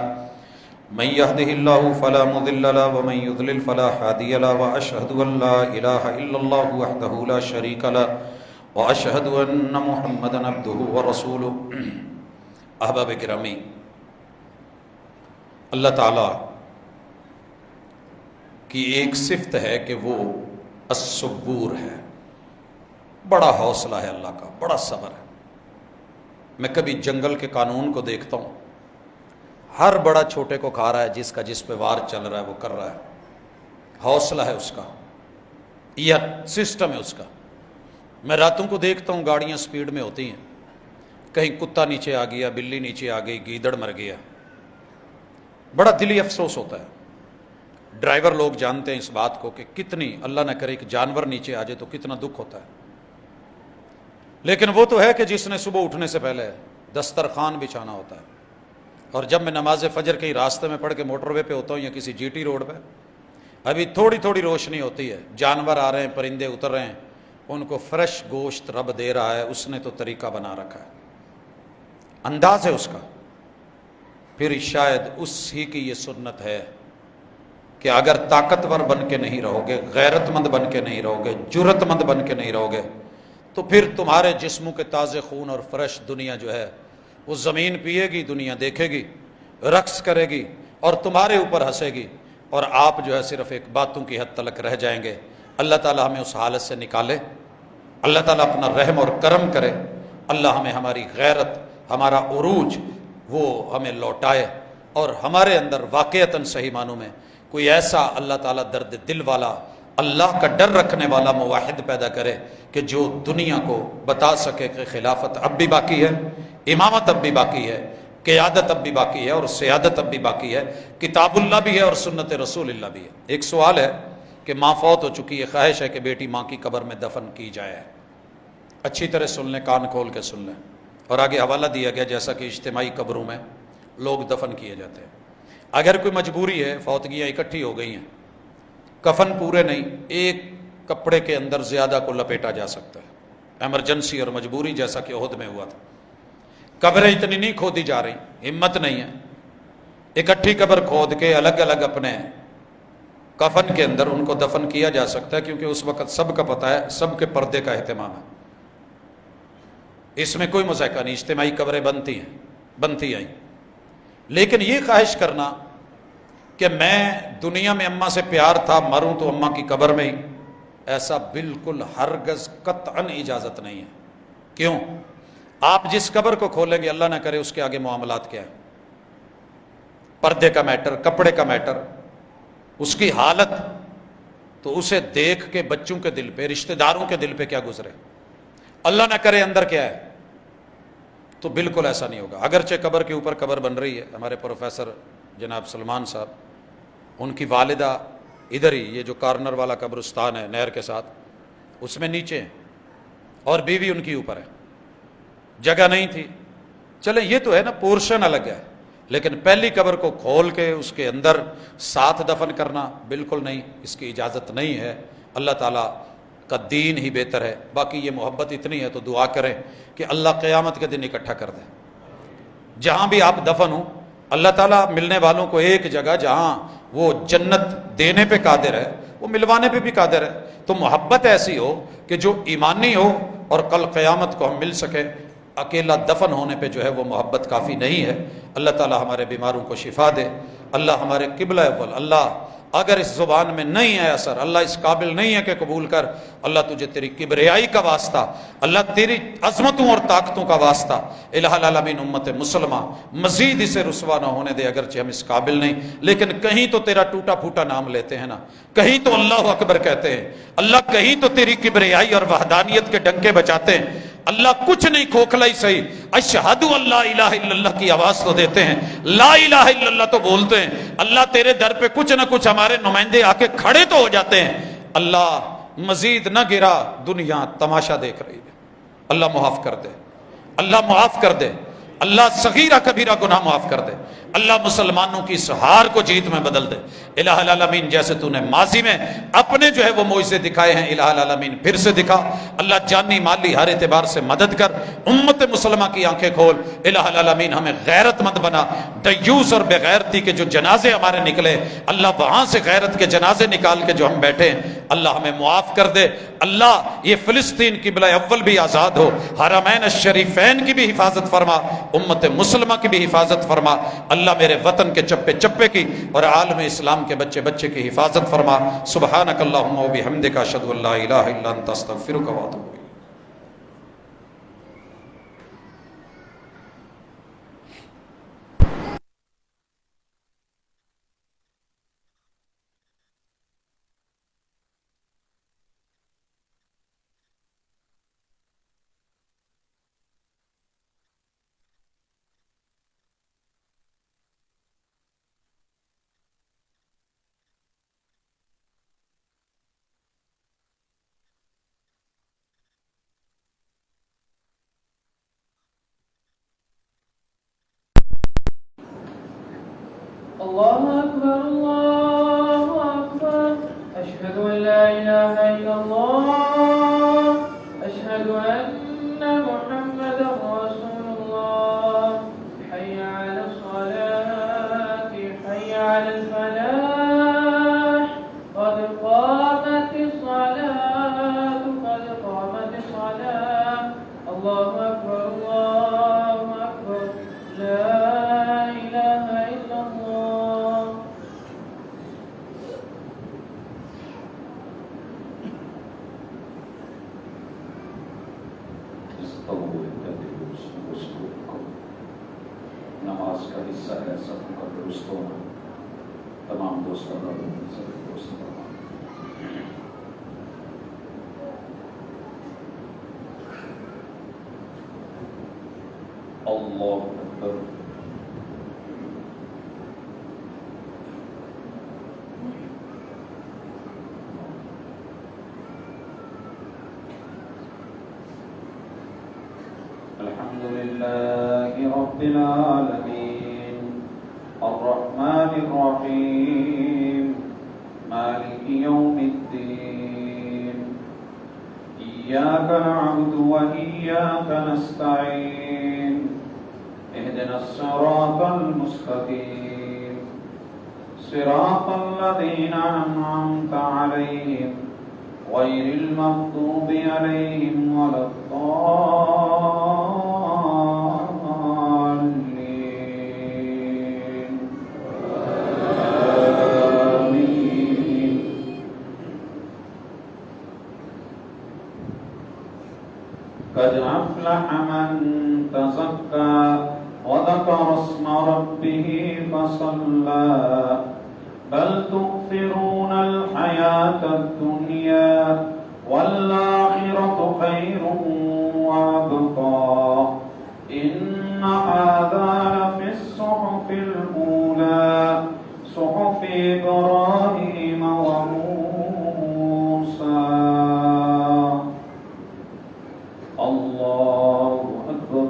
من يهده الله فلا مضل له ومن يضلل فلا هادي له، واشهد ان لا اله الا الله وحده لا شريك له، واشهد ان محمدا عبده ورسوله۔ احباب گرامی، اللہ تعالی کی ایک صفت ہے کہ وہ الصبور ہے، بڑا حوصلہ ہے اللہ کا، بڑا صبر ہے۔ میں کبھی جنگل کے قانون کو دیکھتا ہوں، ہر بڑا چھوٹے کو کھا رہا ہے، جس پہ وار چل رہا ہے وہ کر رہا ہے، حوصلہ ہے اس کا، یہ سسٹم ہے اس کا۔ میں راتوں کو دیکھتا ہوں گاڑیاں سپیڈ میں ہوتی ہیں، کہیں کتا نیچے آ گیا، بلی نیچے آ گئی، گیدڑ مر گیا، بڑا دلی افسوس ہوتا ہے۔ ڈرائیور لوگ جانتے ہیں اس بات کو کہ کتنی، اللہ نہ کرے کہ جانور نیچے آ جائے تو کتنا دکھ ہوتا ہے، لیکن وہ تو ہے کہ جس نے صبح اٹھنے سے پہلے دسترخوان بچھانا ہوتا ہے۔ اور جب میں نماز فجر کہیں راستے میں پڑھ کے موٹر وے پہ ہوتا ہوں یا کسی جی ٹی روڈ پہ، ابھی تھوڑی تھوڑی روشنی ہوتی ہے، جانور آ رہے ہیں، پرندے اتر رہے ہیں، ان کو فریش گوشت رب دے رہا ہے، اس نے تو طریقہ بنا رکھا ہے، انداز ہے اس کا۔ پھر شاید اس ہی کی یہ سنت ہے کہ اگر طاقتور بن کے نہیں رہو گے، غیرت مند بن کے نہیں رہو گے، جرت مند بن کے نہیں رہو گے، تو پھر تمہارے جسموں کے تازے خون اور فریش دنیا جو ہے وہ زمین پیے گی، دنیا دیکھے گی، رقص کرے گی، اور تمہارے اوپر ہنسے گی، اور آپ جو ہے صرف ایک باتوں کی حد تلک رہ جائیں گے۔ اللہ تعالیٰ ہمیں اس حالت سے نکالے، اللہ تعالیٰ اپنا رحم اور کرم کرے، اللہ ہمیں ہماری غیرت، ہمارا عروج وہ ہمیں لوٹائے، اور ہمارے اندر واقعتاً صحیح معنوں میں کوئی ایسا اللہ تعالیٰ درد دل والا، اللہ کا ڈر رکھنے والا موحد پیدا کرے کہ جو دنیا کو بتا سکے کہ خلافت اب بھی باقی ہے، امامت اب بھی باقی ہے، قیادت اب بھی باقی ہے، اور سیادت اب بھی باقی ہے، کتاب اللہ بھی ہے اور سنت رسول اللہ بھی ہے۔ ایک سوال ہے کہ ماں فوت ہو چکی ہے، خواہش ہے کہ بیٹی ماں کی قبر میں دفن کی جائے۔ اچھی طرح سن لیں، کان کھول کے سن لیں، اور آگے حوالہ دیا گیا جیسا کہ اجتماعی قبروں میں لوگ دفن کیے جاتے ہیں۔ اگر کوئی مجبوری ہے، فوتگیاں اکٹھی ہو گئی ہیں، کفن پورے نہیں، ایک کپڑے کے اندر زیادہ کو لپیٹا جا سکتا ہے، ایمرجنسی اور مجبوری جیسا کہ احد میں ہوا تھا۔ قبریں اتنی نہیں کھودی جا رہی، ہمت نہیں ہے، اکٹھی قبر کھود کے الگ الگ اپنے کفن کے اندر ان کو دفن کیا جا سکتا ہے، کیونکہ اس وقت سب کا پتہ ہے، سب کے پردے کا اہتمام ہے، اس میں کوئی مذائقہ نہیں، اجتماعی قبریں بنتی آئیں۔ لیکن یہ خواہش کرنا کہ میں دنیا میں اماں سے پیار تھا، مروں تو اماں کی قبر میں ہی، ایسا بالکل ہرگز قطعاً اجازت نہیں ہے۔ کیوں؟ آپ جس قبر کو کھولیں گے، اللہ نہ کرے اس کے آگے معاملات کیا ہے، پردے کا میٹر، کپڑے کا میٹر، اس کی حالت، تو اسے دیکھ کے بچوں کے دل پہ، رشتہ داروں کے دل پہ کیا گزرے، اللہ نہ کرے اندر کیا ہے، تو بالکل ایسا نہیں ہوگا۔ اگرچہ قبر کے اوپر قبر بن رہی ہے، ہمارے پروفیسر جناب سلمان صاحب، ان کی والدہ ادھر ہی، یہ جو کارنر والا قبرستان ہے نہر کے ساتھ، اس میں نیچے ہیں، اور بیوی ان کی اوپر ہے، جگہ نہیں تھی۔ چلیں یہ تو ہے نا، پورشن الگ ہے، لیکن پہلی قبر کو کھول کے اس کے اندر ساتھ دفن کرنا بالکل نہیں، اس کی اجازت نہیں ہے۔ اللہ تعالیٰ کا دین ہی بہتر ہے۔ باقی یہ محبت اتنی ہے تو دعا کریں کہ اللہ قیامت کے دن اکٹھا کر دے، جہاں بھی آپ دفن ہوں، اللہ تعالیٰ ملنے والوں کو ایک جگہ جہاں وہ جنت دینے پہ قادر ہے، وہ ملوانے پہ بھی قادر ہے۔ تو محبت ایسی ہو کہ جو ایمانی ہو، اور کل قیامت کو ہم مل سکے۔ اکیلا دفن ہونے پہ جو ہے وہ محبت کافی نہیں ہے۔ اللہ تعالیٰ ہمارے بیماروں کو شفا دے، اللہ ہمارے قبلہ اول، اللہ اگر اس زبان میں نہیں ہے اثر، اللہ اس قابل نہیں ہے کہ قبول کر، اللہ تجھے تیری کبریائی کا واسطہ، اللہ تیری عظمتوں اور طاقتوں کا واسطہ، الہ العالمین امت مسلمہ مزید اسے رسوا نہ ہونے دے، اگرچہ ہم اس قابل نہیں، لیکن کہیں تو تیرا ٹوٹا پھوٹا نام لیتے ہیں نا، کہیں تو اللہ اکبر کہتے ہیں، اللہ کہیں تو تیری کبریائی اور وحدانیت کے ڈنکے بجاتے ہیں، اللہ کچھ نہیں کھوکھلا ہی صحیح، اشہدو اللہ الہ الا اللہ کی آواز تو دیتے ہیں، لا الہ الا اللہ تو بولتے ہیں، اللہ تیرے در پہ کچھ نہ کچھ ہمارے نمائندے آ کے کھڑے تو ہو جاتے ہیں۔ اللہ مزید نہ گرا، دنیا تماشا دیکھ رہی ہے، اللہ معاف کر دے، اللہ معاف کر دے، اللہ صغیرہ کبیرہ گناہ معاف کر دے، اللہ مسلمانوں کی اس ہار کو جیت میں بدل دے۔ الہ العالمین جیسے تو نے ماضی میں اپنے جو ہے وہ معجزے دکھائے ہیں، الہ العالمین پھر سے دکھا، اللہ جانی مالی ہر اعتبار سے مدد کر، امت مسلمہ کی آنکھیں کھول، الہ العالمین ہمیں غیرت مند بنا، دیوس اور بغیرتی کے جو جنازے ہمارے نکلے، اللہ وہاں سے غیرت کے جنازے نکال کے جو ہم بیٹھے ہیں، اللہ ہمیں معاف کر دے۔ اللہ یہ فلسطین قبلہ اول بھی آزاد ہو، حرمین الشریفین کی بھی حفاظت فرما، امت مسلمہ کی بھی حفاظت فرما، اللہ میرے وطن کے چپے چپے کی اور عالم اسلام کے بچے بچے کی حفاظت فرما۔ سبحانک اللہم و بحمدک، اشہد ان لا الہ الا انت، استغفرک و اتوب الیک۔ الله أكبر الله أكبر، أشهد أن لا إله إلا الله، أشهد أن محمدا رسول الله، حي على الصلاة، حي على الفلاح، قد قامت الصلاة، قد قامت الصلاة، الله أكبر الله أكبر، لا إله إلا الله۔ دوستوں تمام دوستوں کا دوست اللہ اکبر الحمد لله رب العالمين الرحمن الرحيم مالك يوم الدين إياك نعبد وإياك نستعين اهدنا الصراط المستقيم صراط الذين أنعمت عليهم غير المغضوب عليهم ولا الضالين آمين قد أفلح من تزكى وذكر اسم ربه فصلى بل تؤثرون الحياة الدنيا والآخرة خير وأبقى إن هذا لفي الصحف الأولى صحف إبراهيم وموسى الله أكبر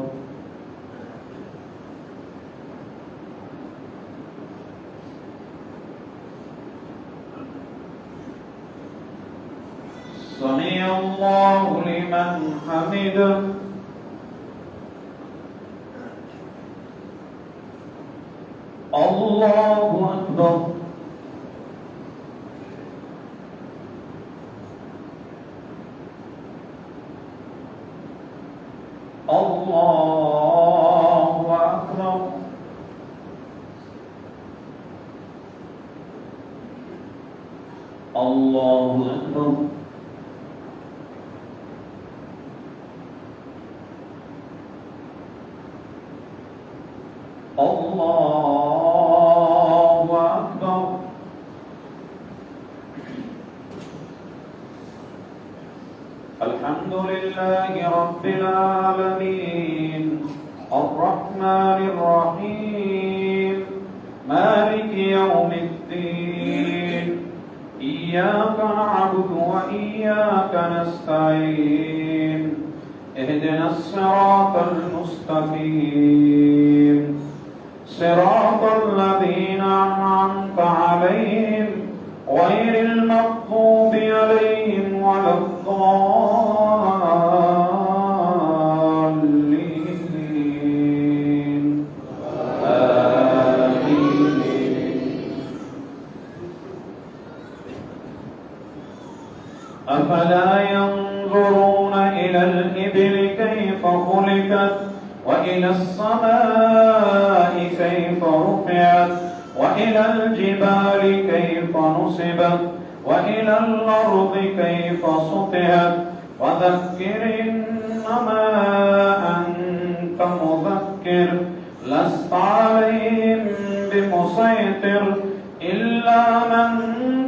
سمع الله لمن حمده الله أكبر الله أكبر الله أكبر الله أكبر الحمد لله رب العالمين الرحمن الرحيم مالك يوم الدين إياك نعبد وإياك نستعين اهدنا الصراط المستقيم صراط الذين أنعمت عليهم غير المغضوب عليهم ولا الضالين آمين أفلا ينظرون إلى الإبل كيف خلقت وإلى السماء كيف رفعت وإلى الجبال كيف نصبت وإلى الأرض كيف سطحت وذكر إنما أنت مذكر لست عليهم بمسيطر إلا من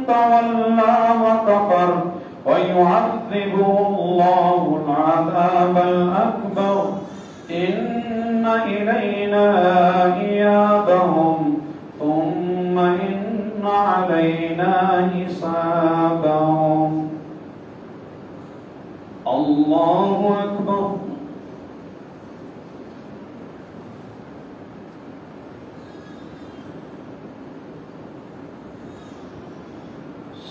تولى وكفر ويعذبه الله العذاب الأكبر إن إلينا إيابهم ثم إن علينا حسابهم الله أكبر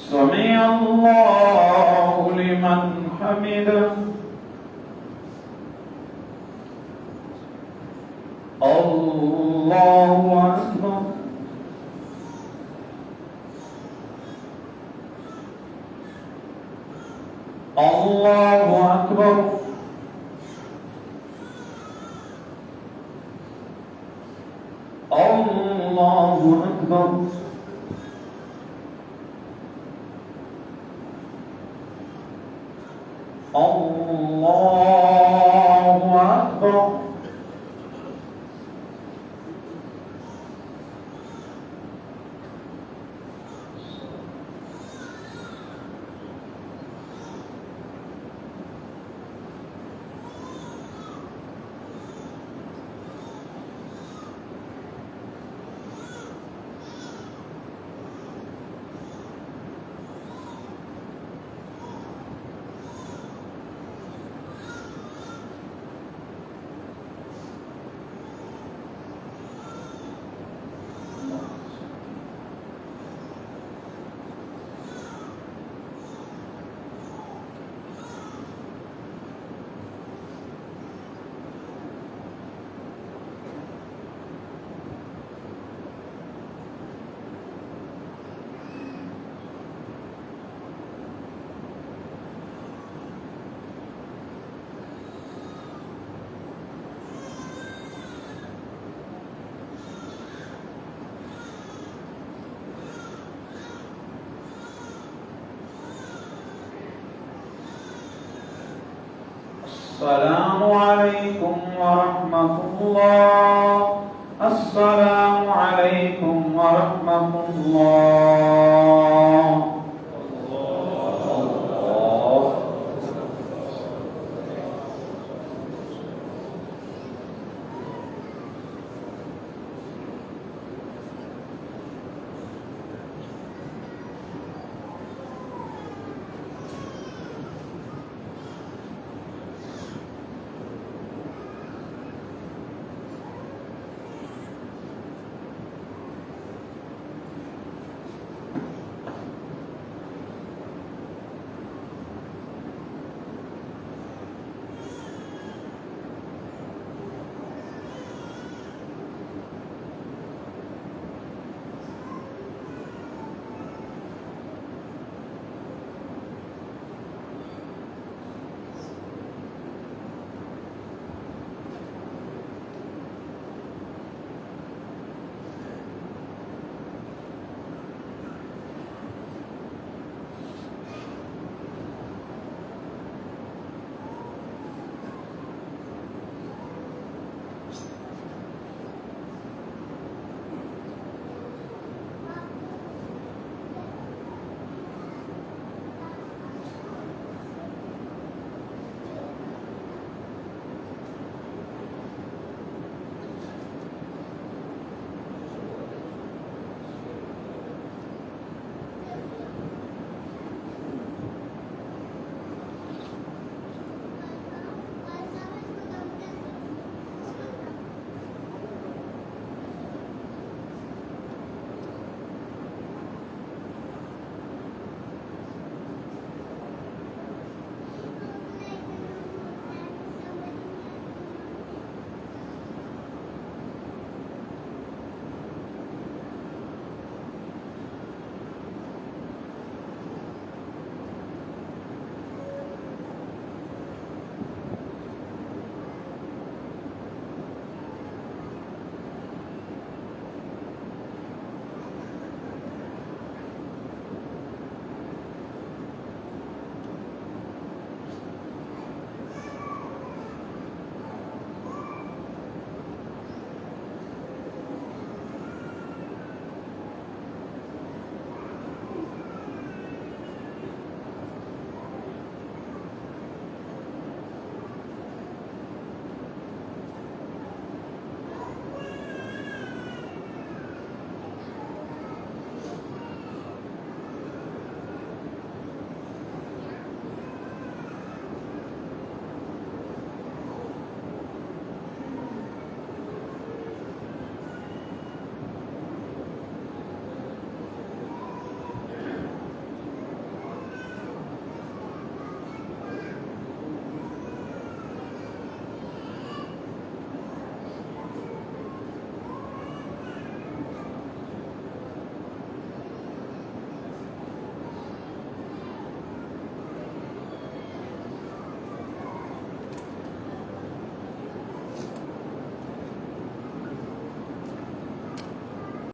سمع الله لمن حمده الله أكبر الله أكبر الله أكبر الله أكبر السلام عليكم ورحمة الله. السلام عليكم ورحمة الله.